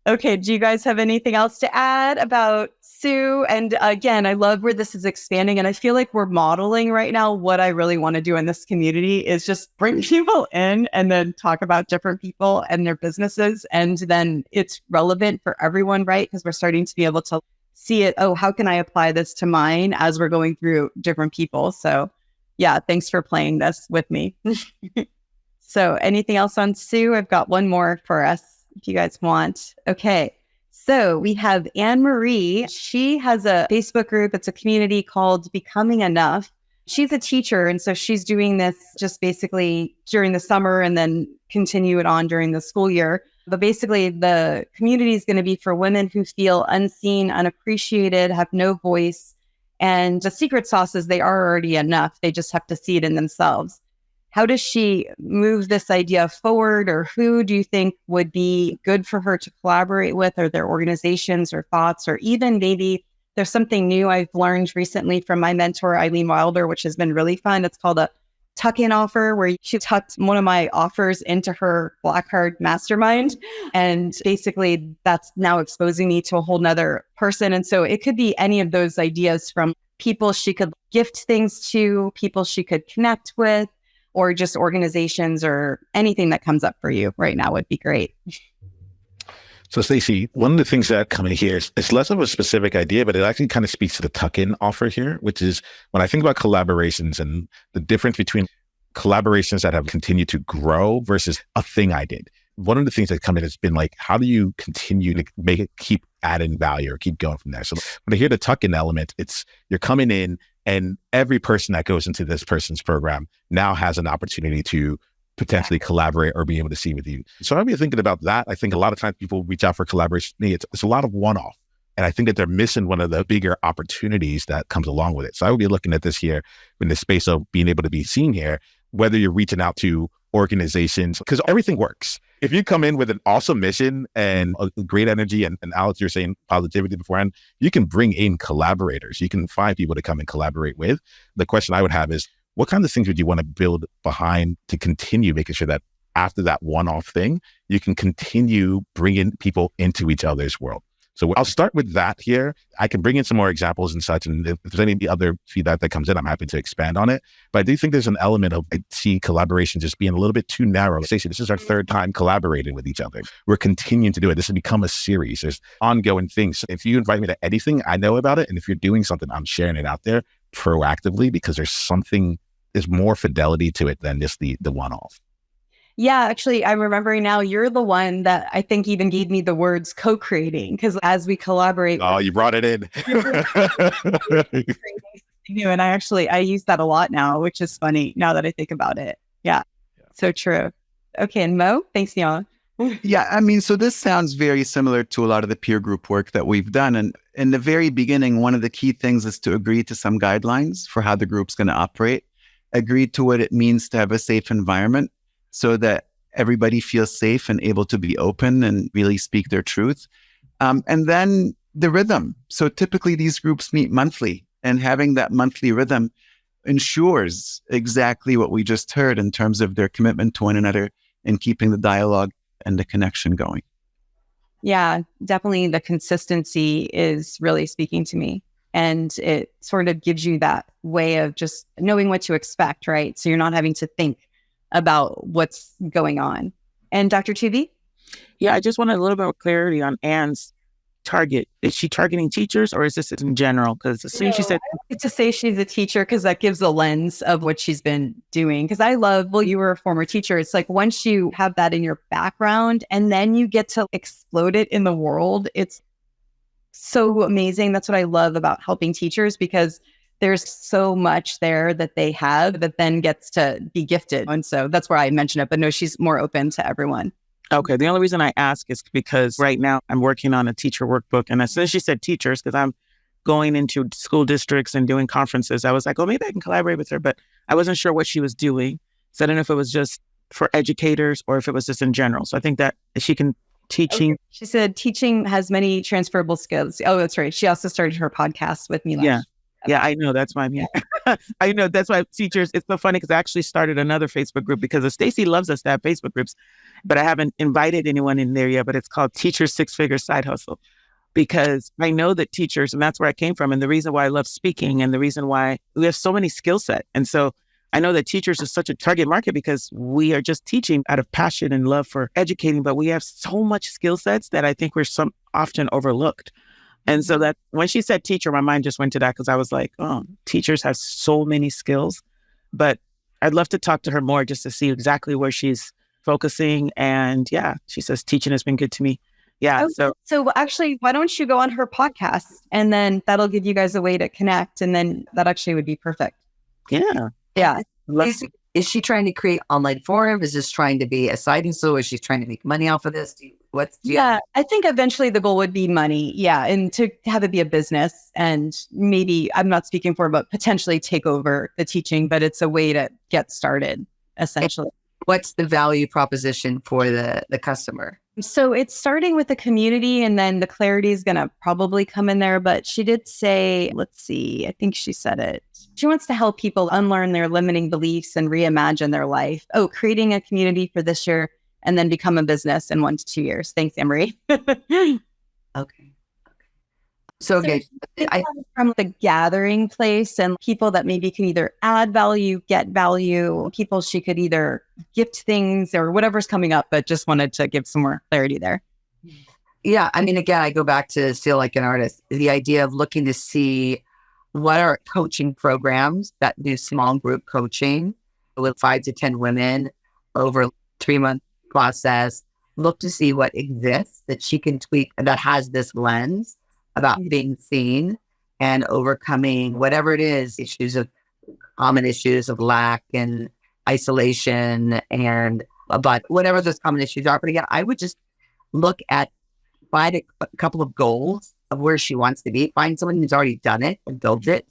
Okay. Do you guys have anything else to add about Sue? And again, I love where this is expanding. And I feel like we're modeling right now what I really want to do in this community is just bring people in and then talk about different people and their businesses. And then it's relevant for everyone, right? Because we're starting to be able to see it. Oh, how can I apply this to mine as we're going through different people? So yeah, thanks for playing this with me. So anything else on Sue? I've got one more for us if you guys want. Okay. So we have Anne-Marie. She has a Facebook group. It's a community called Becoming Enough. She's a teacher. And so she's doing this just basically during the summer and then continue it on during the school year. But basically the community is going to be for women who feel unseen, unappreciated, have no voice. And the secret sauce is they are already enough. They just have to see it in themselves. How does she move this idea forward, or who do you think would be good for her to collaborate with, or their organizations or thoughts, or even maybe there's something new I've learned recently from my mentor, Eileen Wilder, which has been really fun. It's called a tuck-in offer, where she tucked one of my offers into her Black Card mastermind. And basically that's now exposing me to a whole nother person. And so it could be any of those ideas from people she could gift things to, people she could connect with, or just organizations, or anything that comes up for you right now would be great. So Stacey, one of the things that come in here is it's less of a specific idea, but it actually kind of speaks to the tuck-in offer here, which is when I think about collaborations and the difference between collaborations that have continued to grow versus a thing I did. One of the things that come in has been like, how do you continue to make it keep adding value or keep going from there? So when I hear the tuck-in element, it's you're coming in and every person that goes into this person's program now has an opportunity to potentially collaborate or be able to see with you. So I've been thinking about that. I think a lot of times people reach out for collaboration. It's a lot of one-off. And I think that they're missing one of the bigger opportunities that comes along with it. So I would be looking at this here in the space of being able to be seen here, whether you're reaching out to organizations, because everything works. If you come in with an awesome mission and a great energy, and Alex, you're saying positivity beforehand, you can bring in collaborators. You can find people to come and collaborate with. The question I would have is, what kind of things would you want to build behind to continue making sure that after that one-off thing, you can continue bringing people into each other's world? So I'll start with that here. I can bring in some more examples and such, and if there's any other feedback that comes in, I'm happy to expand on it. But I do think there's an element of, I see collaboration just being a little bit too narrow. Stacey, this is our third time collaborating with each other. We're continuing to do it. This has become a series. There's ongoing things. If you invite me to anything, I know about it. And if you're doing something, I'm sharing it out there proactively, because there's more fidelity to it than just the one-off. Yeah, actually, I'm remembering now, you're the one that I think even gave me the words co-creating, because as we collaborate. Oh, you brought it in. And I use that a lot now, which is funny now that I think about it. Yeah. So true. Okay. And Mo, thanks, Niiamah. Yeah, I mean, so this sounds very similar to a lot of the peer group work that we've done. And in the very beginning, one of the key things is to agree to some guidelines for how the group's going to operate, agree to what it means to have a safe environment, so that everybody feels safe and able to be open and really speak their truth. And then the rhythm. So typically these groups meet monthly, and having that monthly rhythm ensures exactly what we just heard in terms of their commitment to one another and keeping the dialogue and the connection going. Yeah, definitely the consistency is really speaking to me. And it sort of gives you that way of just knowing what to expect, right? So you're not having to think about what's going on. And Dr. Tuby? Yeah, I just wanted a little bit more clarity on Anne's target. Is she targeting teachers, or is this in general? Because as soon as she said... I like to say she's a teacher, because that gives a lens of what she's been doing. Because I love, well, you were a former teacher. It's like once you have that in your background and then you get to explode it in the world, it's so amazing. That's what I love about helping teachers, because there's so much there that they have that then gets to be gifted. And so that's where I mention it. But no, she's more open to everyone. Okay. The only reason I ask is because right now I'm working on a teacher workbook. And as soon as she said teachers, because I'm going into school districts and doing conferences, I was like, oh, maybe I can collaborate with her. But I wasn't sure what she was doing. So I don't know if it was just for educators or if it was just in general. So I think that she can teaching. Okay. She said teaching has many transferable skills. Oh, that's right. She also started her podcast with me last year. Yeah, I know. That's why I'm here. I know. That's why teachers, it's so funny because I actually started another Facebook group because Stacey loves us to have Facebook groups, but I haven't invited anyone in there yet, but it's called Teachers Six-Figure Side Hustle, because I know that teachers, and that's where I came from. And the reason why I love speaking and the reason why we have so many skill set. And so I know that teachers is such a target market because we are just teaching out of passion and love for educating, but we have so much skill sets that I think we're often overlooked. And so that when she said teacher, my mind just went to that because I was like, oh, teachers have so many skills. But I'd love to talk to her more just to see exactly where she's focusing. And yeah, she says teaching has been good to me. Yeah. So actually, why don't you go on her podcast, and then that'll give you guys a way to connect. And then that actually would be perfect. Yeah. Yeah. Is she trying to create online forum? Is this trying to be a side hustle? Is she trying to make money off of this? I think eventually the goal would be money. Yeah. And to have it be a business, and maybe, I'm not speaking for, but potentially take over the teaching, but it's a way to get started, essentially. And what's the value proposition for the customer? So it's starting with the community, and then the clarity is going to probably come in there. But she did say, let's see, I think she said it. She wants to help people unlearn their limiting beliefs and reimagine their life. Oh, creating a community for this year and then become a business in 1 to 2 years. Thanks, Emery. Okay. So okay, from the gathering place and people that maybe can either add value, get value, people she could either gift things or whatever's coming up, but just wanted to give some more clarity there. Yeah. I mean, again, I go back to Feel Like an Artist, the idea of looking to see what are coaching programs that do small group coaching with 5 to 10 women over a 3-month process, look to see what exists that she can tweak that has this lens about being seen and overcoming whatever it is, common issues of lack and isolation and but whatever those common issues are. But again, I would just look at, find a couple of goals of where she wants to be. Find someone who's already done it and built it,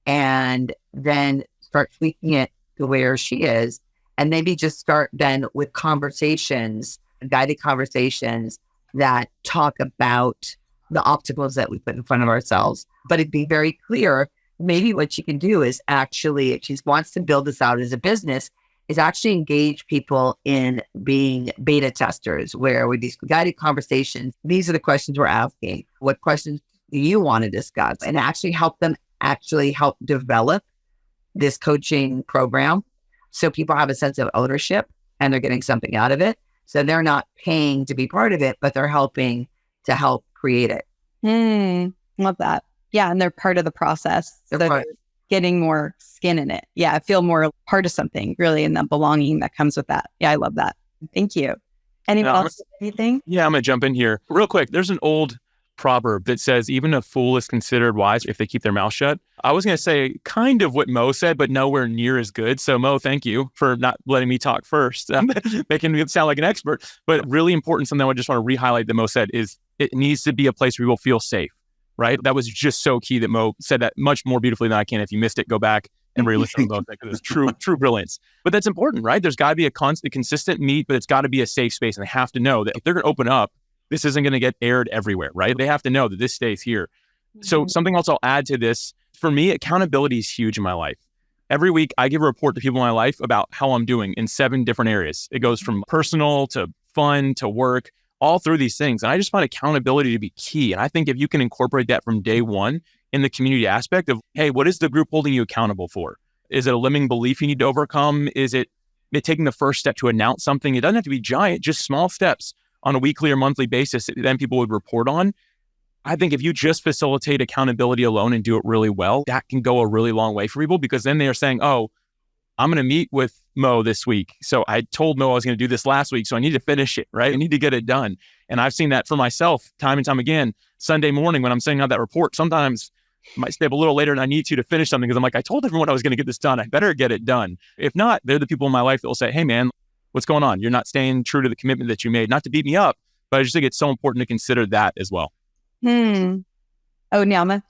and then start tweaking it to where she is. And maybe just start then with conversations, guided conversations that talk about the obstacles that we put in front of ourselves. But it'd be very clear, maybe what she can do is actually, if she wants to build this out as a business, is actually engage people in being beta testers, where with these guided conversations, these are the questions we're asking. What questions do you want to discuss? And actually help them help develop this coaching program so people have a sense of ownership and they're getting something out of it. So they're not paying to be part of it, but they're helping to help create it. Love that. Yeah. And they're part of the process. They're getting more skin in it. Yeah. I feel more part of something really, and the belonging that comes with that. Yeah. I love that. Thank you. Anyone else? Anything? Yeah. I'm going to jump in here real quick. There's an old proverb that says, even a fool is considered wise if they keep their mouth shut. I was going to say kind of what Mo said, but nowhere near as good. So Mo, thank you for not letting me talk first, making me sound like an expert. But really important, something I just want to re-highlight that Mo said is it needs to be a place where people feel safe, right? That was just so key that Mo said that much more beautifully than I can. If you missed it, go back and re-listen to both, because it's true brilliance. But that's important, right? There's got to be a consistent meet, but it's got to be a safe space. And they have to know that if they're going to open up, this isn't going to get aired everywhere, right? They have to know that this stays here. So something else I'll add to this, for me, accountability is huge in my life. Every week, I give a report to people in my life about how I'm doing in 7 different areas. It goes from personal to fun to work, all through these things. And I just find accountability to be key. And I think if you can incorporate that from day one in the community aspect of, hey, what is the group holding you accountable for? Is it a limiting belief you need to overcome? Is it taking the first step to announce something? It doesn't have to be giant, just small steps on a weekly or monthly basis that then people would report on. I think if you just facilitate accountability alone and do it really well, that can go a really long way for people, because then they are saying, oh, I'm going to meet with Mo this week. So I told Mo I was going to do this last week, so I need to finish it, right? I need to get it done. And I've seen that for myself time and time again. Sunday morning when I'm sending out that report, sometimes I might stay up a little later than I need to finish something, because I'm like, I told everyone I was going to get this done. I better get it done. If not, they're the people in my life that will say, hey man, what's going on? You're not staying true to the commitment that you made. Not to beat me up, but I just think it's so important to consider that as well. Oh, Niiamah.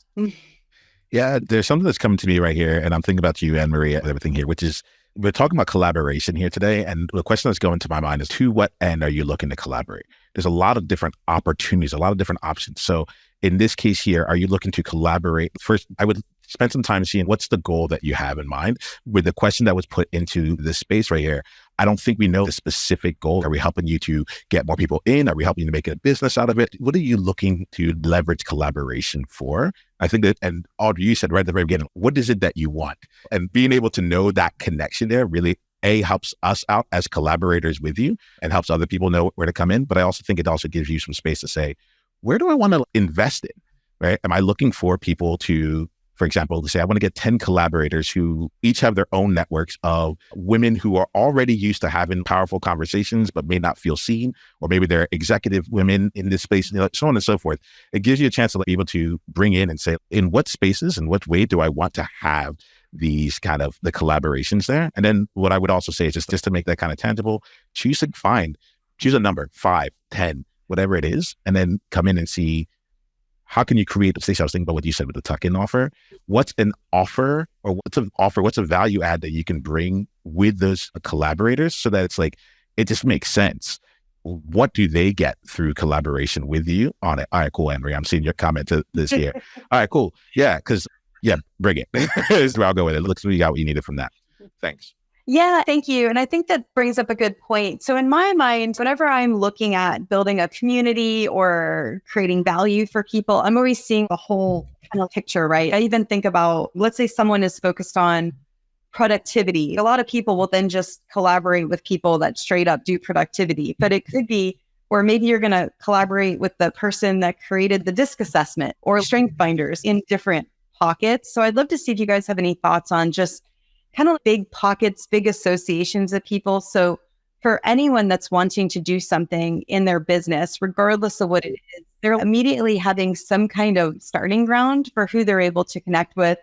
Yeah, there's something that's coming to me right here, and I'm thinking about you, Anne Marie, and everything here, which is, we're talking about collaboration here today, and the question that's going to my mind is, to what end are you looking to collaborate? There's a lot of different opportunities, a lot of different options. So in this case here, are you looking to collaborate? First, I would spend some time seeing what's the goal that you have in mind. With the question that was put into this space right here, I don't think we know the specific goal. Are we helping you to get more people in? Are we helping you to make a business out of it? What are you looking to leverage collaboration for? I think that, and Audrey, you said right at the very beginning, what is it that you want? And being able to know that connection there really, helps us out as collaborators with you and helps other people know where to come in. But I also think it also gives you some space to say, where do I want to invest in, right? Am I looking for people to, for example, to say, I want to get 10 collaborators who each have their own networks of women who are already used to having powerful conversations, but may not feel seen, or maybe they're executive women in this space, so on and so forth. It gives you a chance to be able to bring in and say, in what spaces and what way do I want to have these kind of the collaborations there? And then what I would also say is just to make that kind of tangible, choose a number, 5, 10, whatever it is, and then come in and see, how can you create, Stacey, I was thinking about what you said with the tuck-in offer. What's an offer, or what's a value add that you can bring with those collaborators so that it's like, it just makes sense. What do they get through collaboration with you on it? All right, cool, Anne-Marie, I'm seeing your comment to this here. All right, cool. Yeah, bring it. Is where I'll go with it. Looks like you got what you needed from that. Thanks. Yeah, thank you. And I think that brings up a good point. So in my mind, whenever I'm looking at building a community or creating value for people, I'm always seeing the whole kind of picture, right? I even think about, let's say someone is focused on productivity. A lot of people will then just collaborate with people that straight up do productivity, but it could be, or maybe you're going to collaborate with the person that created the DISC assessment or strength finders in different pockets. So I'd love to see if you guys have any thoughts on just kind of big pockets, big associations of people. So for anyone that's wanting to do something in their business, regardless of what it is, they're immediately having some kind of starting ground for who they're able to connect with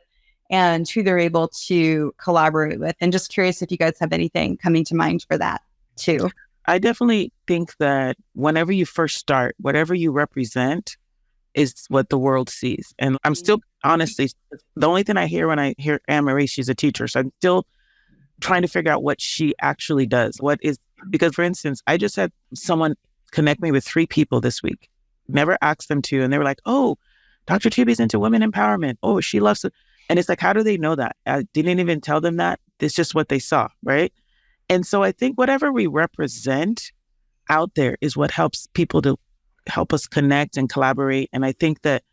and who they're able to collaborate with. And just curious if you guys have anything coming to mind for that too. I definitely think that whenever you first start, whatever you represent is what the world sees. And I'm still, honestly, the only thing I hear when I hear Anne-Marie, she's a teacher. So I'm still trying to figure out what she actually does. Because for instance, I just had someone connect me with 3 people this week. Never asked them to. And they were like, oh, Dr. Tuby's into women empowerment. Oh, she loves it. And it's like, how do they know that? I didn't even tell them that. It's just what they saw, right? And so I think whatever we represent out there is what helps people to help us connect and collaborate. And I think that,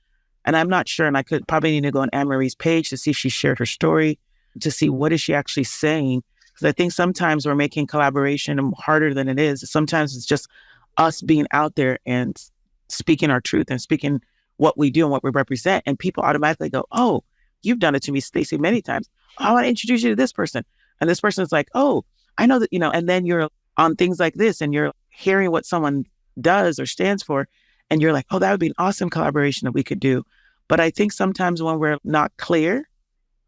and I'm not sure, and I could probably need to go on Anne-Marie's page to see if she shared her story, to see what is she actually saying. Because I think sometimes we're making collaboration harder than it is. Sometimes it's just us being out there and speaking our truth and speaking what we do and what we represent. And people automatically go, oh, you've done it to me, Stacey, many times. I want to introduce you to this person. And this person is like, oh, I know that, and then you're on things like this and you're hearing what someone does or stands for. And you're like, oh, that would be an awesome collaboration that we could do. But I think sometimes when we're not clear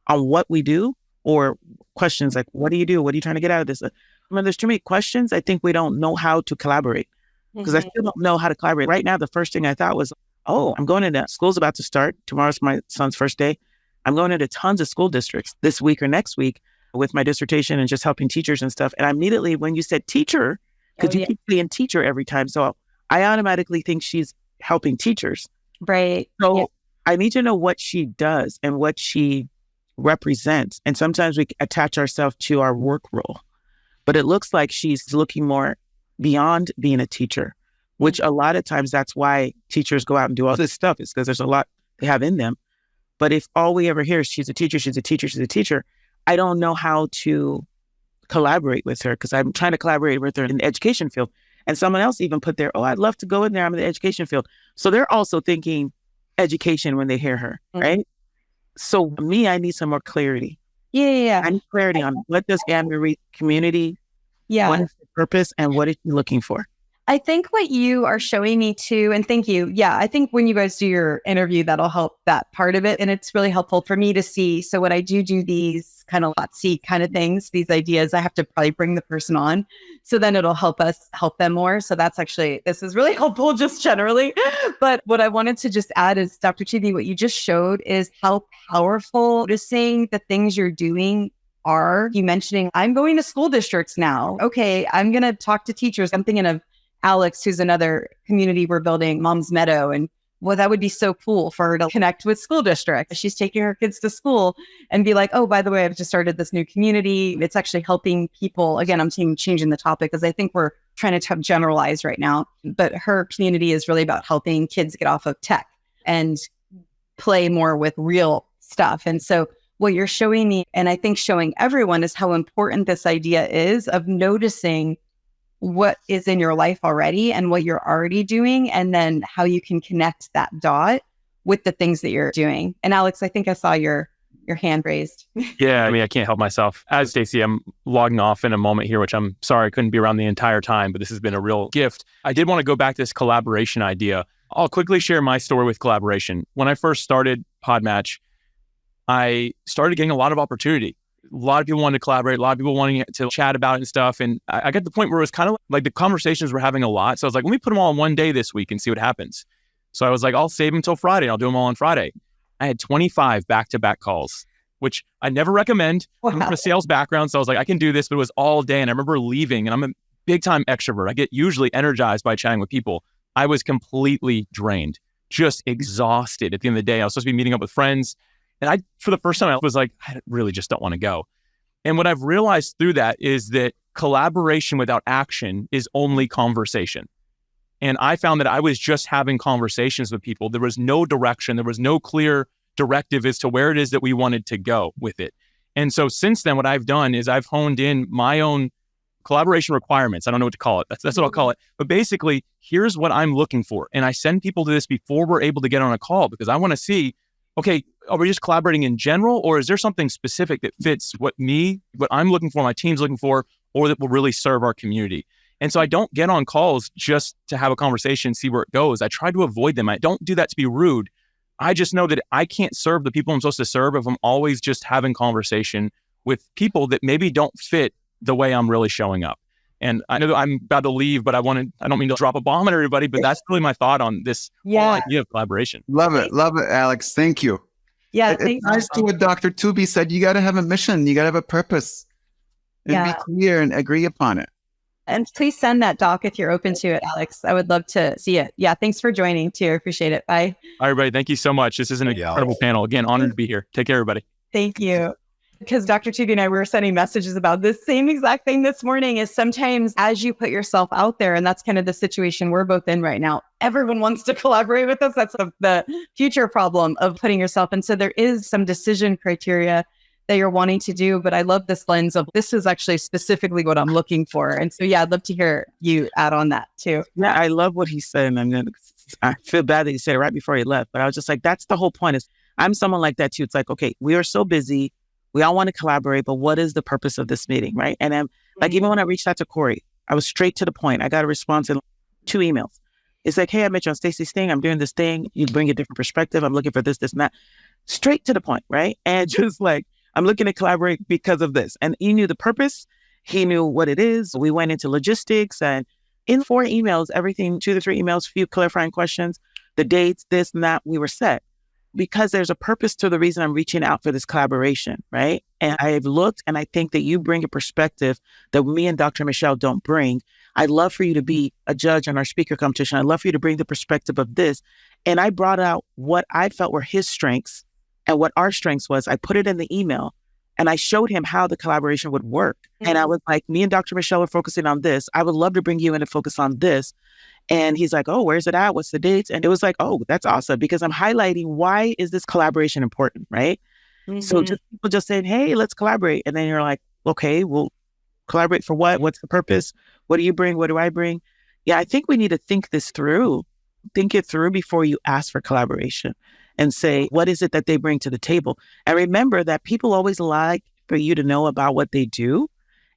on what we do, or questions like, what do you do? What are you trying to get out of this? When there's too many questions, I think we don't know how to collaborate. Because I still don't know how to collaborate. Right now, the first thing I thought was, oh, I'm going into, school's about to start. Tomorrow's my son's first day. I'm going into tons of school districts this week or next week with my dissertation and just helping teachers and stuff. And immediately when you said teacher, because you keep saying teacher every time. So I automatically think she's helping teachers. Right. So I need to know what she does and what she represents. And sometimes we attach ourselves to our work role. But it looks like she's looking more beyond being a teacher, which a lot of times that's why teachers go out and do all this stuff, is because there's a lot they have in them. But if all we ever hear is she's a teacher, she's a teacher, she's a teacher, I don't know how to collaborate with her, because I'm trying to collaborate with her in the education field. And someone else even put there, oh, I'd love to go in there. I'm in the education field. So they're also thinking education when they hear her, right? So me, I need some more clarity. Yeah. I need clarity on what does Anne-Marie community, what is the purpose, and what is she looking for? I think what you are showing me too, and thank you. Yeah, I think when you guys do your interview, that'll help that part of it. And it's really helpful for me to see. So when I do these kind of hot seat kind of things, these ideas, I have to probably bring the person on. So then it'll help us help them more. So that's actually, this is really helpful just generally. But what I wanted to just add is, Dr. Tuby, what you just showed is how powerful noticing the things you're doing are. You mentioning, I'm going to school districts now. Okay, I'm going to talk to teachers. I'm thinking of Alex, who's another community we're building, Mom's Meadow. And well, that would be so cool for her to connect with school districts. She's taking her kids to school and be like, oh, by the way, I've just started this new community. It's actually helping people. Again, I'm changing the topic because I think we're trying to generalize right now. But her community is really about helping kids get off of tech and play more with real stuff. And so what you're showing me, and I think showing everyone, is how important this idea is of noticing what is in your life already and what you're already doing, and then how you can connect that dot with the things that you're doing. And Alex, I think I saw your hand raised. Yeah, I mean, I can't help myself. As Stacey, I'm logging off in a moment here, which I'm sorry I couldn't be around the entire time, but this has been a real gift. I did want to go back to this collaboration idea. I'll quickly share my story with collaboration. When I first started Podmatch, I started getting a lot of opportunity. A lot of people wanted to collaborate, a lot of people wanting to chat about it and stuff. And I got to the point where it was kind of like the conversations were having a lot. So I was like, let me put them all in one day this week and see what happens. So I was like, I'll save them until Friday and I'll do them all on Friday. I had 25 back-to-back calls, which I never recommend. Wow. I'm from a sales background, so I was like, I can do this, but it was all day. And I remember leaving, and I'm a big-time extrovert. I get usually energized by chatting with people. I was completely drained, just exhausted at the end of the day. I was supposed to be meeting up with friends. And for the first time, I was like, I really just don't want to go. And what I've realized through that is that collaboration without action is only conversation. And I found that I was just having conversations with people. There was no direction. There was no clear directive as to where it is that we wanted to go with it. And so since then, what I've done is I've honed in my own collaboration requirements. I don't know what to call it. That's what I'll call it. But basically, here's what I'm looking for. And I send people to this before we're able to get on a call, because I want to see, okay, are we just collaborating in general, or is there something specific that fits what I'm looking for, my team's looking for, or that will really serve our community? And so I don't get on calls just to have a conversation, see where it goes. I try to avoid them. I don't do that to be rude. I just know that I can't serve the people I'm supposed to serve if I'm always just having conversation with people that maybe don't fit the way I'm really showing up. And I know that I'm about to leave, but I don't mean to drop a bomb on everybody, but that's really my thought on this whole idea of collaboration. Love it, Alex. Thank you. Yeah, it ties to what Dr. Tuby said. You got to have a mission. You got to have a purpose, and be clear and agree upon it. And please send that doc if you're open to it, Alex. I would love to see it. Yeah, thanks for joining too. I appreciate it. Bye. All right, everybody. Thank you so much. This is an incredible panel. Again, honored to be here. Take care, everybody. Thank you. Because Dr. Tuby and I were sending messages about this same exact thing this morning, is sometimes as you put yourself out there, and that's kind of the situation we're both in right now, everyone wants to collaborate with us. That's the future problem of putting yourself. And so there is some decision criteria that you're wanting to do. But I love this lens of this is actually specifically what I'm looking for. And so, yeah, I'd love to hear you add on that too. Yeah, I love what he said. And I feel bad that he said it right before he left. But I was just like, that's the whole point. Is I'm someone like that too. It's like, okay, we are so busy. We all want to collaborate, but what is the purpose of this meeting, right? And I'm like, even when I reached out to Corey, I was straight to the point. I got a response in 2 emails. It's like, hey, I met you on Stacey's thing. I'm doing this thing. You bring a different perspective. I'm looking for this, and that. Straight to the point, right? And just like, I'm looking to collaborate because of this. And he knew the purpose. He knew what it is. We went into logistics, and in 4 emails, everything, 2 to 3 emails, few clarifying questions, the dates, this and that, we were set. Because there's a purpose to the reason I'm reaching out for this collaboration, right? And I've looked, and I think that you bring a perspective that me and Dr. Michelle don't bring. I'd love for you to be a judge on our speaker competition. I'd love for you to bring the perspective of this. And I brought out what I felt were his strengths and what our strengths was. I put it in the email, and I showed him how the collaboration would work. Mm-hmm. And I was like, me and Dr. Michelle are focusing on this. I would love to bring you in and focus on this. And he's like, oh, where's it at? What's the dates? And it was like, oh, that's awesome, because I'm highlighting why is this collaboration important, right? Mm-hmm. So just people just saying, hey, let's collaborate. And then you're like, okay, we'll collaborate for what? What's the purpose? What do you bring? What do I bring? Yeah, I think we need to think this through. Think it through before you ask for collaboration and say, what is it that they bring to the table? And remember that people always like for you to know about what they do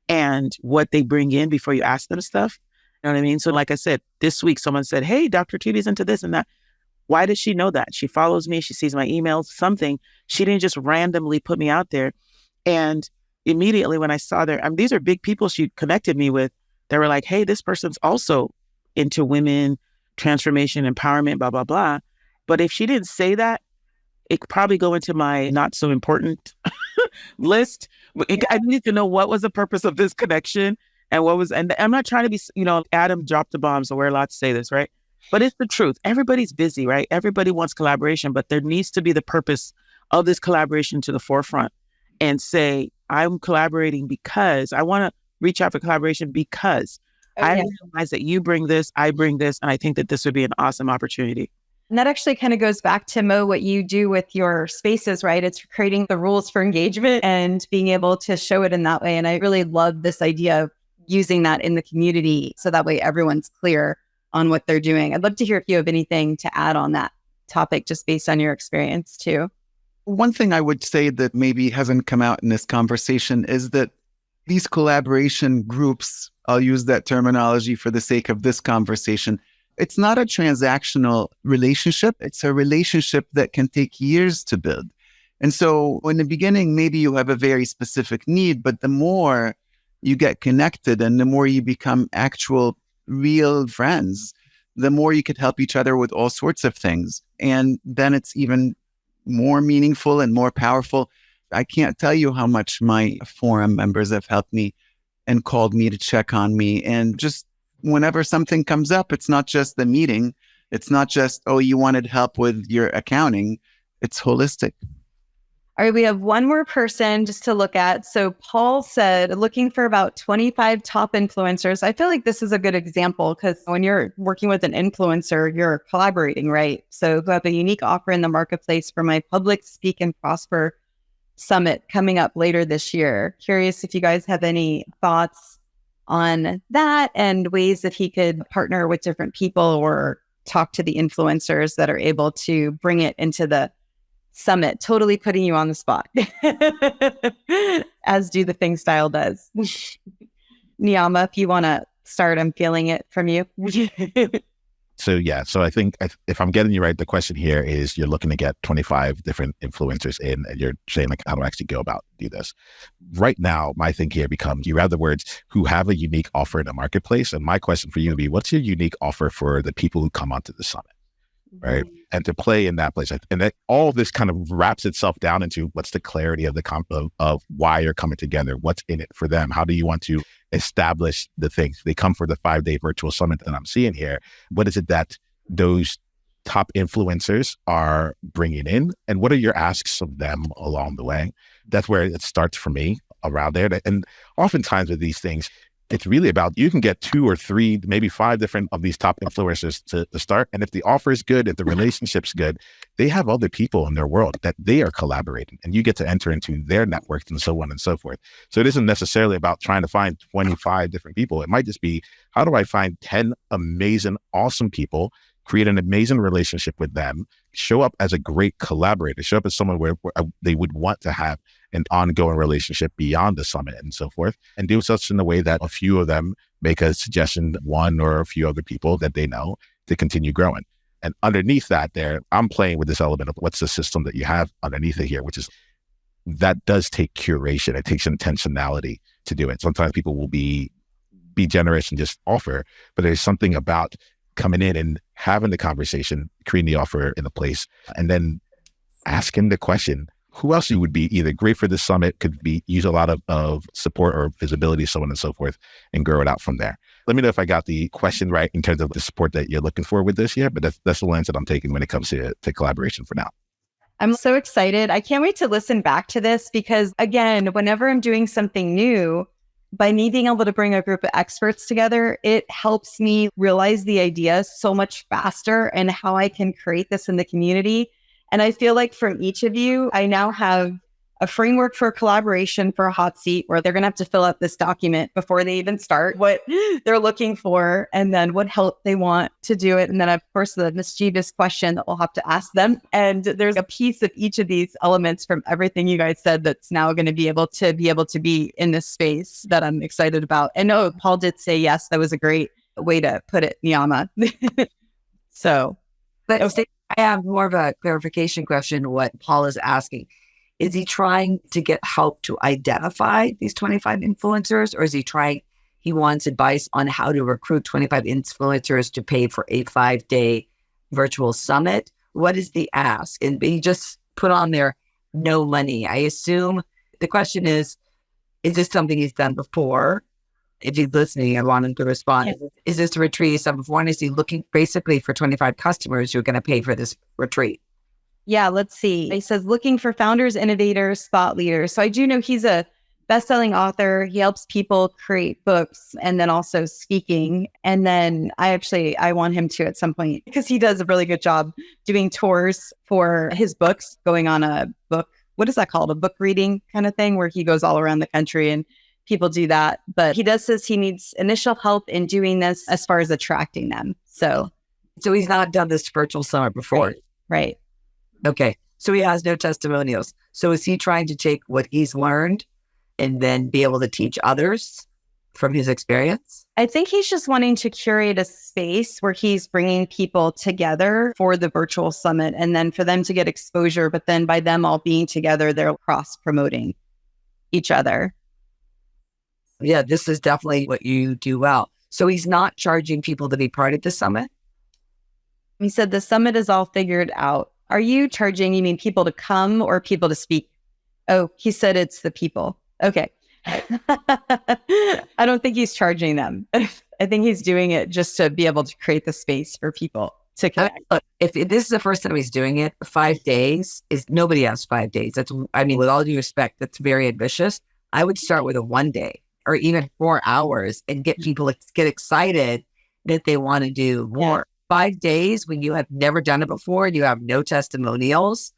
and what they bring in before you ask them stuff. You know what I mean? So like I said, this week, someone said, hey, Dr. Tuby's into this and that. Why does she know that? She follows me. She sees my emails, something. She didn't just randomly put me out there. And immediately when I saw these are big people she connected me with. They were like, hey, this person's also into women, transformation, empowerment, blah, blah, blah. But if she didn't say that, it could probably go into my not so important list. I need to know what was the purpose of this connection. And I'm not trying to be, Adam dropped the bomb, so we're allowed to say this, right? But it's the truth. Everybody's busy, right? Everybody wants collaboration, but there needs to be the purpose of this collaboration to the forefront and say, I'm collaborating because I want to reach out for collaboration because I realize that you bring this, I bring this, and I think that this would be an awesome opportunity. And that actually kind of goes back to, Mo, what you do with your spaces, right? It's creating the rules for engagement and being able to show it in that way. And I really love this idea of using that in the community so that way everyone's clear on what they're doing. I'd love to hear if you have anything to add on that topic, just based on your experience too. One thing I would say that maybe hasn't come out in this conversation is that these collaboration groups, I'll use that terminology for the sake of this conversation, it's not a transactional relationship. It's a relationship that can take years to build. And so in the beginning, maybe you have a very specific need, but the more you get connected and the more you become actual real friends, the more you could help each other with all sorts of things. And then it's even more meaningful and more powerful. I can't tell you how much my forum members have helped me and called me to check on me. And just whenever something comes up, it's not just the meeting. It's not just, oh, you wanted help with your accounting. It's holistic. All right, we have one more person just to look at. So Paul said, looking for about 25 top influencers. I feel like this is a good example because when you're working with an influencer, you're collaborating, right? So who have a unique offer in the marketplace for my Public Speak and Prosper Summit coming up later this year. Curious if you guys have any thoughts on that and ways that he could partner with different people or talk to the influencers that are able to bring it into the summit, totally putting you on the spot, as Do the Thing style does. Niiamah, if you want to start, I'm feeling it from you. So So I think if I'm getting you right, the question here is you're looking to get 25 different influencers in, and you're saying like, how do I actually go about do this? Right now, my thing here becomes you have the words who have a unique offer in the marketplace. And my question for you would be, what's your unique offer for the people who come onto the summit? Right. And to play in that place. And that all this kind of wraps itself down into what's the clarity of of why you're coming together, what's in it for them. How do you want to establish the things? They come for the 5-day virtual summit that I'm seeing here. What is it that those top influencers are bringing in? And what are your asks of them along the way? That's where it starts for me around there. And oftentimes with these things, it's really about, you can get 2 or 3, maybe 5 different of these top influencers to start. And if the offer is good, if the relationship's good, they have other people in their world that they are collaborating, and you get to enter into their networks and so on and so forth. So it isn't necessarily about trying to find 25 different people. It might just be, how do I find 10 amazing, awesome people, create an amazing relationship with them, show up as a great collaborator, show up as someone where they would want to have an ongoing relationship beyond the summit and so forth, and do such in a way that a few of them make a suggestion, one or a few other people that they know, to continue growing. And underneath that there, I'm playing with this element of what's the system that you have underneath it here, which is, that does take curation. It takes intentionality to do it. Sometimes people will be generous and just offer, but there's something about coming in and having the conversation, creating the offer in a place, and then asking the question, who else you would be either great for this summit, could be use a lot of support or visibility, so on and so forth, and grow it out from there. Let me know if I got the question right in terms of the support that you're looking for with this year, but that's the lens that I'm taking when it comes to collaboration for now. I'm so excited. I can't wait to listen back to this, because again, whenever I'm doing something new, by me being able to bring a group of experts together, it helps me realize the idea so much faster and how I can create this in the community. And I feel like from each of you, I now have a framework for collaboration for a hot seat, where they're going to have to fill out this document before they even start what they're looking for, and then what help they want to do it. And then, of course, the mischievous question that we'll have to ask them. And there's a piece of each of these elements from everything you guys said that's now going to be able to be in this space that I'm excited about. And no, Paul did say yes. That was a great way to put it, Niiamah. But I have more of a clarification question. What Paul is asking, is he trying to get help to identify these 25 influencers, or is he wants advice on how to recruit 25 influencers to pay for a 5-day virtual summit? What is the ask? And he just put on there no money. I assume the question is this something he's done before? If he's listening, I want him to respond. Yes. Is this a retreat he's done before? And is he looking basically for 25 customers who are going to pay for this retreat? Yeah, let's see. He says, looking for founders, innovators, thought leaders. So I do know he's a best-selling author. He helps people create books and then also speaking. And then I want him to at some point, because he does a really good job doing tours for his books, going on a book, what is that called? A book reading kind of thing, where he goes all around the country and people do that. But he says he needs initial help in doing this as far as attracting them. So he's not done this virtual summit before. Right. Okay. So he has no testimonials. So is he trying to take what he's learned and then be able to teach others from his experience? I think he's just wanting to curate a space where he's bringing people together for the virtual summit, and then for them to get exposure. But then by them all being together, they're cross-promoting each other. Yeah, this is definitely what you do well. So he's not charging people to be part of the summit? He said the summit is all figured out. Are you charging, you mean people to come or people to speak? Oh, he said it's the people. Okay. I don't think he's charging them. I think he's doing it just to be able to create the space for people to connect. Look, if this is the first time he's doing it, 5 days nobody has 5 days. With all due respect, that's very ambitious. I would start with a 1 day or even 4 hours and get people to get excited that they want to do more. Yeah. 5 days when you have never done it before and you have no testimonials.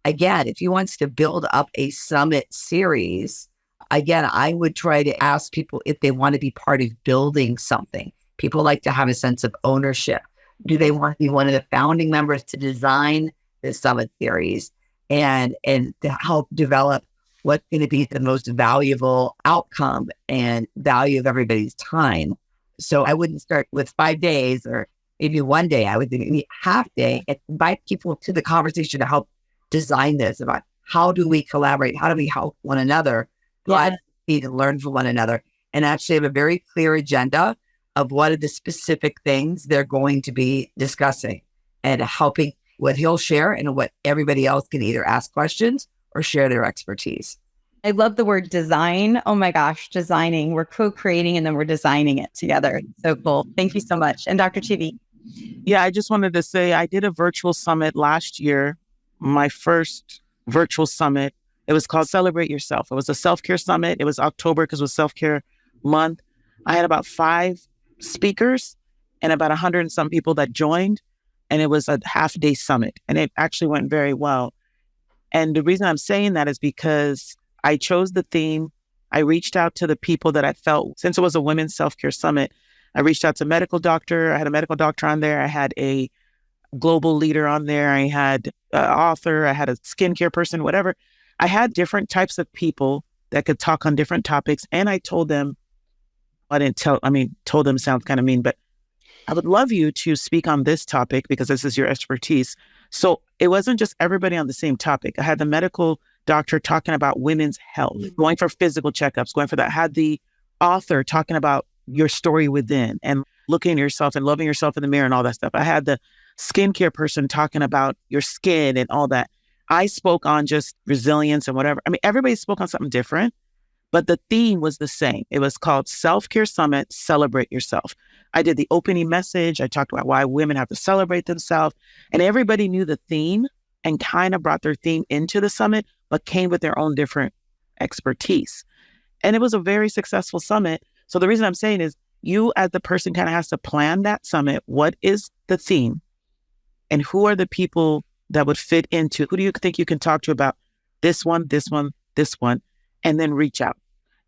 Again, if he wants to build up a summit series, again, I would try to ask people if they want to be part of building something. People like to have a sense of ownership. Do they want to be one of the founding members to design the summit series and to help develop what's going to be the most valuable outcome and value of everybody's time? So I wouldn't start with 5 days or maybe one day, I would do maybe half day, and invite people to the conversation to help design this about how do we collaborate? How do we help one another? Yeah. Need to learn from one another, and actually have a very clear agenda of what are the specific things they're going to be discussing and helping what he'll share and what everybody else can either ask questions or share their expertise. I love the word design. Oh my gosh, designing. We're co-creating and then we're designing it together. So cool. Thank you so much. And Dr. Tuby. Yeah, I just wanted to say I did a virtual summit last year, my first virtual summit. It was called Celebrate Yourself. It was a self-care summit. It was October because it was self-care month. I had about 5 speakers and about 100 and some people that joined. And it was a half-day summit. And it actually went very well. And the reason I'm saying that is because I chose the theme. I reached out to the people that I felt, since it was a women's self-care summit, I reached out to medical doctor. I had a medical doctor on there. I had a global leader on there. I had an author. I had a skincare person, whatever. I had different types of people that could talk on different topics. And I told them, told them sounds kind of mean, but I would love you to speak on this topic because this is your expertise. So it wasn't just everybody on the same topic. I had the medical doctor talking about women's health, going for physical checkups, going for that. I had the author talking about your story within and looking at yourself and loving yourself in the mirror and all that stuff. I had the skincare person talking about your skin and all that. I spoke on just resilience and whatever. I mean, everybody spoke on something different, but the theme was the same. It was called Self-Care Summit, Celebrate Yourself. I did the opening message. I talked about why women have to celebrate themselves, and everybody knew the theme and kind of brought their theme into the summit, but came with their own different expertise. And it was a very successful summit. So the reason I'm saying is you as the person kind of has to plan that summit. What is the theme? And who are the people that would fit into, who do you think you can talk to about this one, this one, this one, and then reach out.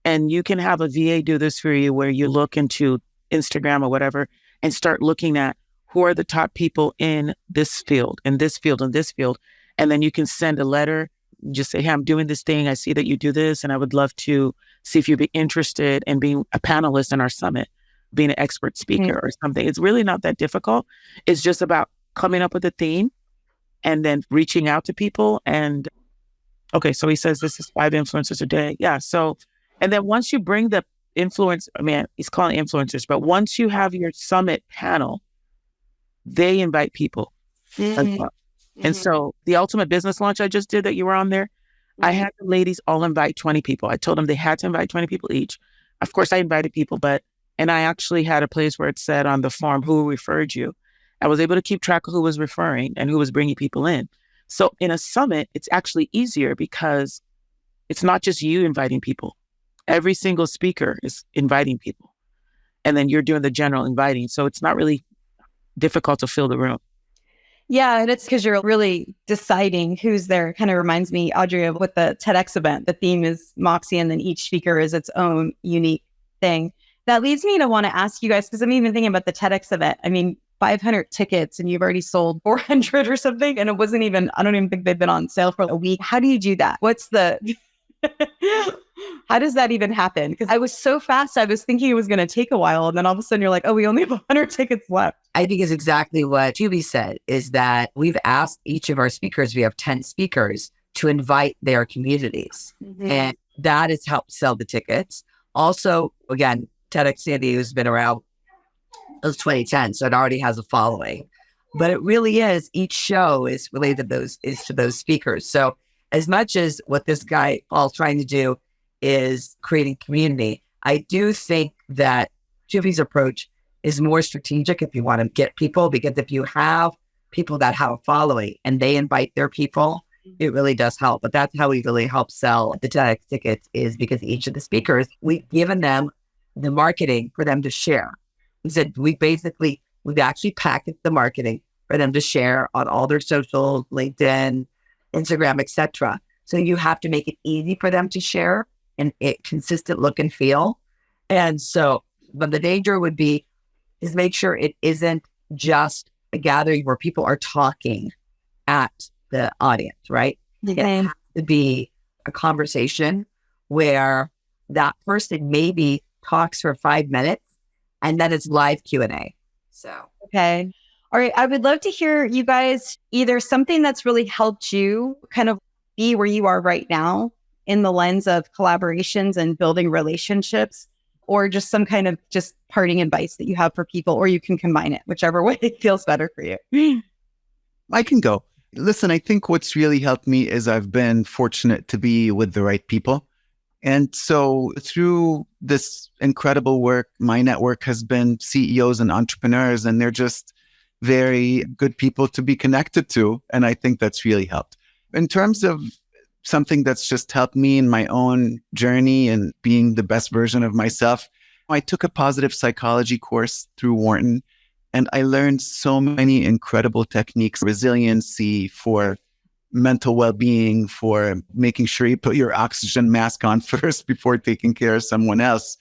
And you can have a VA do this for you where you look into Instagram or whatever and start looking at who are the top people in this field, in this field, in this field. And then you can send a letter, just say, hey, I'm doing this thing. I see that you do this. And I would love to see if you'd be interested in being a panelist in our summit, being an expert speaker or something. It's really not that difficult. It's just about coming up with a theme and then reaching out to people. And okay, so he says this is 5 influencers a day. Yeah. So, and then once you bring the he's calling influencers, but once you have your summit panel, they invite people as well. And so the ultimate business launch I just did that you were on there, I had the ladies all invite 20 people. I told them they had to invite 20 people each. Of course, I invited people, and I actually had a place where it said on the form who referred you. I was able to keep track of who was referring and who was bringing people in. So in a summit, it's actually easier because it's not just you inviting people. Every single speaker is inviting people. And then you're doing the general inviting. So it's not really difficult to fill the room. Yeah, and it's because you're really deciding who's there. Kind of reminds me, Audrey, of with the TEDx event. The theme is Moxie, and then each speaker is its own unique thing. That leads me to want to ask you guys, because I'm even thinking about the TEDx event. I mean, 500 tickets and you've already sold 400 or something. And it wasn't even, I don't even think they've been on sale for a week. How do you do that? How does that even happen? Because I was so fast, I was thinking it was going to take a while. And then all of a sudden you're like, oh, we only have 100 tickets left. I think it's exactly what Tuby said, is that we've asked each of our speakers, we have 10 speakers, to invite their communities. And that has helped sell the tickets. Also, again, TEDx San Diego has been around since 2010, so it already has a following. But it really is, each show is related to those speakers. So as much as what this guy Paul's trying to do is creating community, I do think that Tuby's approach is more strategic if you want to get people, because if you have people that have a following and they invite their people, it really does help. But that's how we really help sell the TEDx tickets, is because each of the speakers, we've given them the marketing for them to share. We said we've actually packaged the marketing for them to share on all their socials, LinkedIn, Instagram, etc. So you have to make it easy for them to share and it consistent look and feel. And so, but the danger would be is make sure it isn't just a gathering where people are talking at the audience, right? It has to be a conversation where that person maybe talks for 5 minutes and then it's live Q&A. So, okay. All right. I would love to hear you guys either something that's really helped you kind of be where you are right now in the lens of collaborations and building relationships, or just some kind of just parting advice that you have for people, or you can combine it, whichever way feels better for you. I can go. Listen, I think what's really helped me is I've been fortunate to be with the right people. And so through this incredible work, my network has been CEOs and entrepreneurs, and they're just very good people to be connected to. And I think that's really helped. In terms of something that's just helped me in my own journey and being the best version of myself, I took a positive psychology course through Wharton, and I learned so many incredible techniques, resiliency, for mental well-being, for making sure you put your oxygen mask on first before taking care of someone else,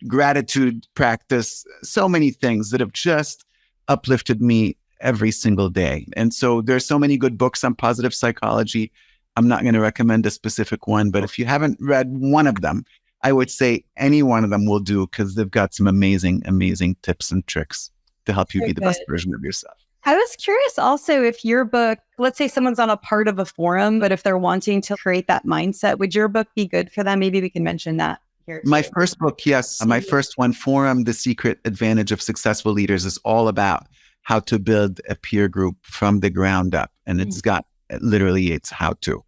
gratitude practice, so many things that have just uplifted me every single day. And so there's so many good books on positive psychology. I'm not going to recommend a specific one, but if you haven't read one of them, I would say any one of them will do, because they've got some amazing, amazing tips and tricks to help you be the best version of yourself. I was curious also if your book, let's say someone's on a part of a forum, but if they're wanting to create that mindset, would your book be good for them? Maybe we can mention that here. My first book, yes. My first one, Forum, The Secret Advantage of Successful Leaders, is all about how to build a peer group from the ground up. And it's got literally, it's how to.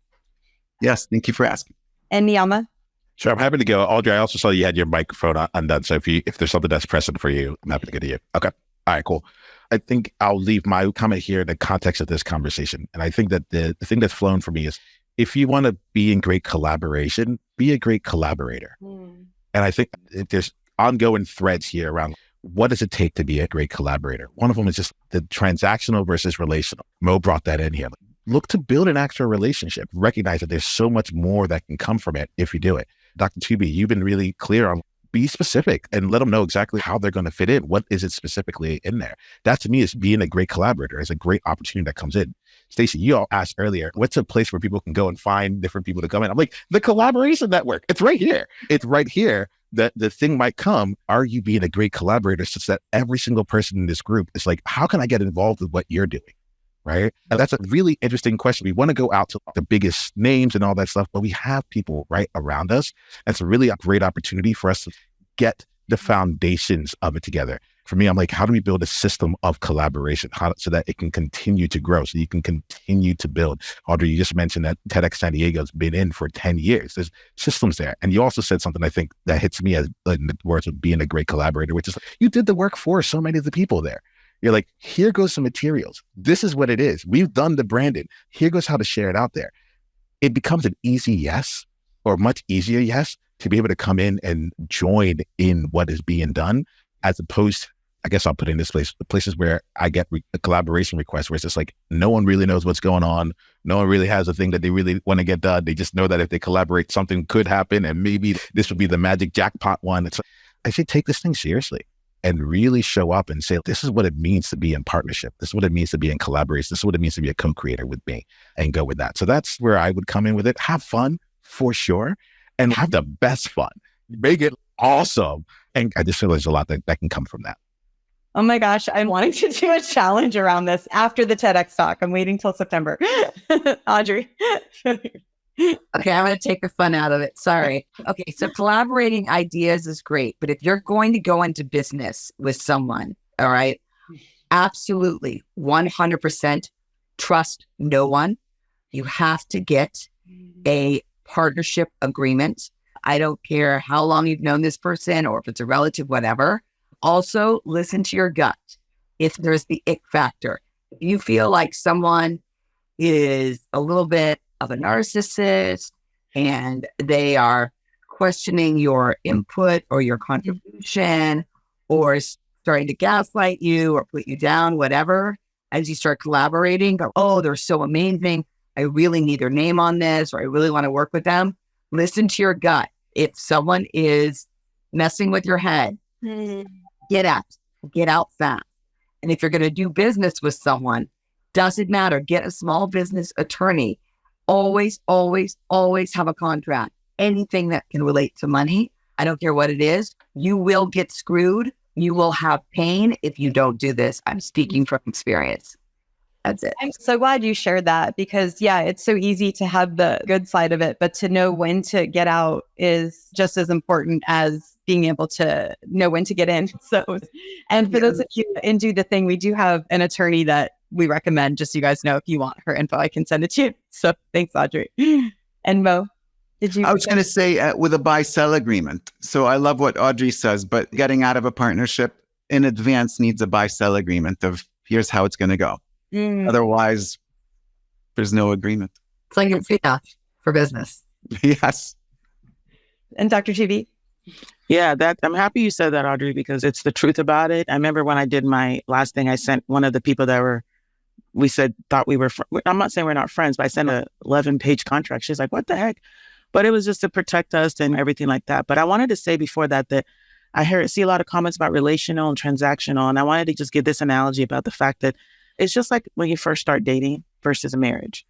Yes, thank you for asking. And Niiamah? Sure, I'm happy to go. Audrey, I also saw you had your microphone undone. So if there's something that's pressing for you, I'm happy to go to you. Okay. All right, cool. I think I'll leave my comment here in the context of this conversation. And I think that the thing that's flown for me is, if you want to be in great collaboration, be a great collaborator. And I think there's ongoing threads here around what does it take to be a great collaborator. One of them is just the transactional versus relational. Mo brought that in here. Look to build an actual relationship. Recognize that there's so much more that can come from it if you do it. Dr. Tuby, you've been really clear on be specific and let them know exactly how they're going to fit in. What is it specifically in there? That to me is being a great collaborator. It's a great opportunity that comes in. Stacey, you all asked earlier, what's a place where people can go and find different people to come in? I'm like, the collaboration network. It's right here. It's right here. That the thing might come, are you being a great collaborator such that every single person in this group is like, how can I get involved with what you're doing? Right? And that's a really interesting question. We want to go out to the biggest names and all that stuff, but we have people right around us. And it's really a great opportunity for us to get the foundations of it together. For me, I'm like, how do we build a system of collaboration so that it can continue to grow, so you can continue to build? Audrey, you just mentioned that TEDx San Diego's been in for 10 years. There's systems there. And you also said something I think that hits me as in the words of being a great collaborator, which is you did the work for so many of the people there. You're like, here goes some materials. This is what it is. We've done the branding. Here goes how to share it out there. It becomes an easy yes, or much easier yes, to be able to come in and join in what is being done, as opposed, I guess I'll put it in this place, the places where I get a collaboration request where it's just like, no one really knows what's going on. No one really has a thing that they really want to get done. They just know that if they collaborate, something could happen. And maybe this would be the magic jackpot one. It's like, I say, take this thing seriously and really show up and say, this is what it means to be in partnership. This is what it means to be in collaboration. This is what it means to be a co-creator with me, and go with that. So that's where I would come in with it. Have fun for sure. And have the best fun. Make it awesome. And I just feel there's a lot that can come from that. Oh my gosh, I'm wanting to do a challenge around this after the TEDx talk. I'm waiting till September. Audrey. Okay, I'm going to take the fun out of it. Sorry. Okay, so collaborating ideas is great, but if you're going to go into business with someone, all right, absolutely, 100% trust no one. You have to get a partnership agreement. I don't care how long you've known this person or if it's a relative, whatever. Also, listen to your gut. If there's the ick factor, if you feel like someone is a little bit of a narcissist and they are questioning your input or your contribution or starting to gaslight you or put you down, whatever, as you start collaborating, go, oh, they're so amazing. I really need their name on this, or I really want to work with them. Listen to your gut. If someone is messing with your head, get out fast. And if you're going to do business with someone, doesn't matter. Get a small business attorney. Always, always, always have a contract. Anything that can relate to money, I don't care what it is, you will get screwed You will have pain if you don't do this. I'm speaking from experience. That's it. I'm so glad you shared that because, yeah, it's so easy to have the good side of it, but to know when to get out is just as important as being able to know when to get in. So, and for those of you in Do the Thing, we do have an attorney that we recommend, just so you guys know, if you want her info, I can send it to you. So thanks, Audrey. And Mo, did you? I was going to say with a buy-sell agreement. So I love what Audrey says, but getting out of a partnership in advance needs a buy-sell agreement of here's how it's going to go. Otherwise, there's no agreement. It's like it's enough for business. Yes. And Dr. Tuby? Yeah, I'm happy you said that, Audrey, because it's the truth about it. I remember when I did my last thing, I sent one of the people that thought we were, I'm not saying we're not friends, but I sent a 11-page contract. She's like, what the heck? But it was just to protect us and everything like that. But I wanted to say before that I see a lot of comments about relational and transactional. And I wanted to just give this analogy about the fact that it's just like when you first start dating versus a marriage.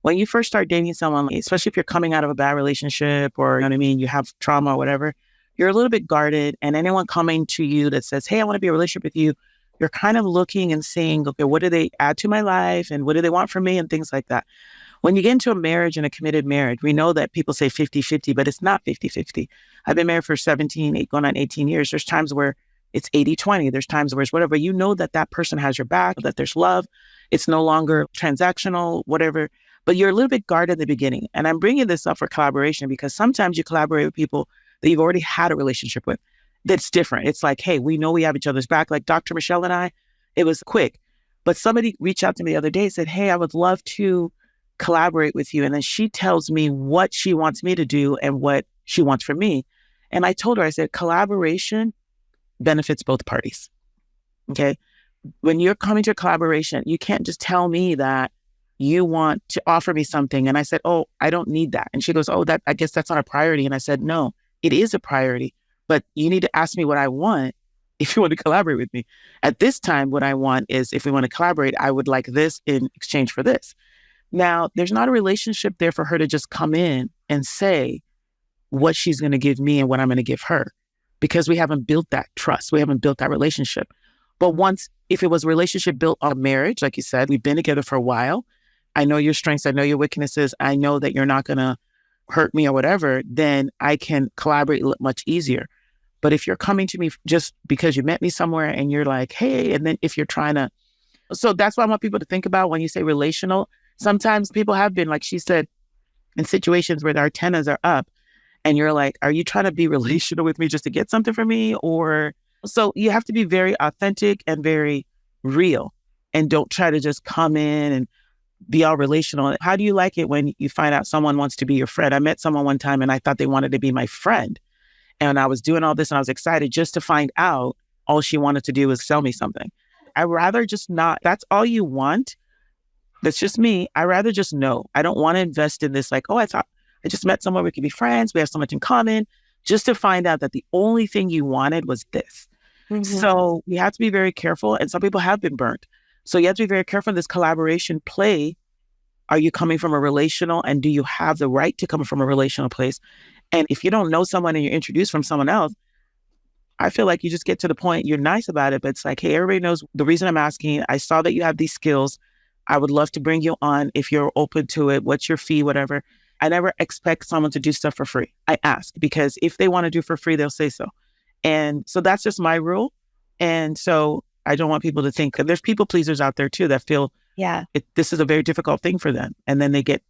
When you first start dating someone, especially if you're coming out of a bad relationship or, you know what I mean, you have trauma or whatever, you're a little bit guarded. And anyone coming to you that says, hey, I want to be in a relationship with you, you're kind of looking and saying, okay, what do they add to my life? And what do they want from me? And things like that. When you get into a marriage and a committed marriage, we know that people say 50-50, but it's not 50-50. I've been married for going on 18 years. There's times where it's 80-20. There's times where it's whatever. You know that person has your back, that there's love. It's no longer transactional, whatever. But you're a little bit guarded in the beginning. And I'm bringing this up for collaboration because sometimes you collaborate with people that you've already had a relationship with. That's different. It's like, hey, we know we have each other's back. Like Dr. Michelle and I, it was quick. But somebody reached out to me the other day and said, hey, I would love to collaborate with you. And then she tells me what she wants me to do and what she wants from me. And I told her, I said, collaboration benefits both parties. Okay. When you're coming to a collaboration, you can't just tell me that you want to offer me something. And I said, oh, I don't need that. And she goes, oh, I guess that's not a priority. And I said, no, it is a priority, but you need to ask me what I want if you want to collaborate with me. At this time, what I want is if we want to collaborate, I would like this in exchange for this. Now, there's not a relationship there for her to just come in and say what she's going to give me and what I'm going to give her, because we haven't built that trust. We haven't built that relationship. But if it was a relationship built on marriage, like you said, we've been together for a while. I know your strengths. I know your weaknesses. I know that you're not going to hurt me or whatever, then I can collaborate much easier. But if you're coming to me just because you met me somewhere and you're like, hey, and then if you're trying to, so that's what I want people to think about when you say relational. Sometimes people have been, like she said, in situations where their antennas are up and you're like, are you trying to be relational with me just to get something from me? Or so you have to be very authentic and very real and don't try to just come in and be all relational. How do you like it when you find out someone wants to be your friend? I met someone one time and I thought they wanted to be my friend. And I was doing all this and I was excited just to find out all she wanted to do was sell me something. I'd rather just not, that's all you want. That's just me. I rather just know. I don't want to invest in this like, oh, I thought I just met someone, we could be friends. We have so much in common, just to find out that the only thing you wanted was this. Mm-hmm. So you have to be very careful. And some people have been burnt. So you have to be very careful in this collaboration play. Are you coming from a relational, and do you have the right to come from a relational place? And if you don't know someone and you're introduced from someone else, I feel like you just get to the point, you're nice about it, but it's like, hey, everybody knows the reason I'm asking. I saw that you have these skills. I would love to bring you on if you're open to it. What's your fee, whatever. I never expect someone to do stuff for free. I ask because if they want to do for free, they'll say so. And so that's just my rule. And so I don't want people to think that there's people pleasers out there too that feel this is a very difficult thing for them. And then they get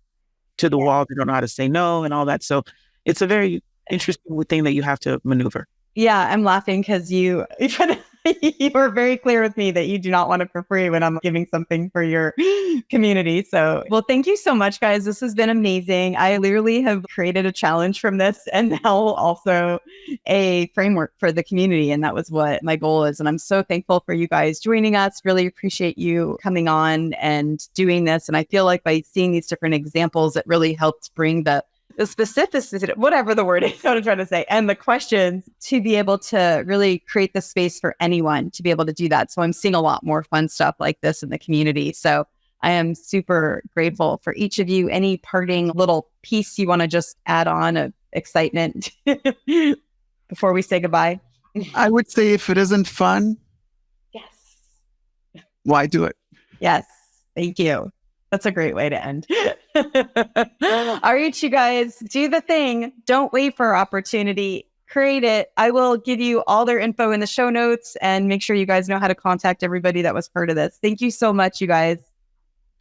to the wall, they don't know how to say no and all that. So it's a very interesting thing that you have to maneuver. Yeah, I'm laughing because you were very clear with me that you do not want it for free when I'm giving something for your community. So, well, thank you so much, guys. This has been amazing. I literally have created a challenge from this and now also a framework for the community. And that was what my goal is. And I'm so thankful for you guys joining us. Really appreciate you coming on and doing this. And I feel like by seeing these different examples, it really helped bring the specificity, whatever the word is, what I'm trying to say, and the questions to be able to really create the space for anyone to be able to do that. So I'm seeing a lot more fun stuff like this in the community. So I am super grateful for each of you. Any parting little piece you want to just add on of excitement before we say goodbye? I would say if it isn't fun, Yes. why do it? Yes. Thank you. That's a great way to end. All right, you guys, do the thing. Don't wait for opportunity. Create it. I will give you all their info in the show notes and make sure you guys know how to contact everybody that was part of this. Thank you so much, you guys.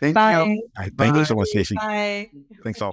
Thank Bye. you. Thank you so much, Stacey. Bye. Thanks all.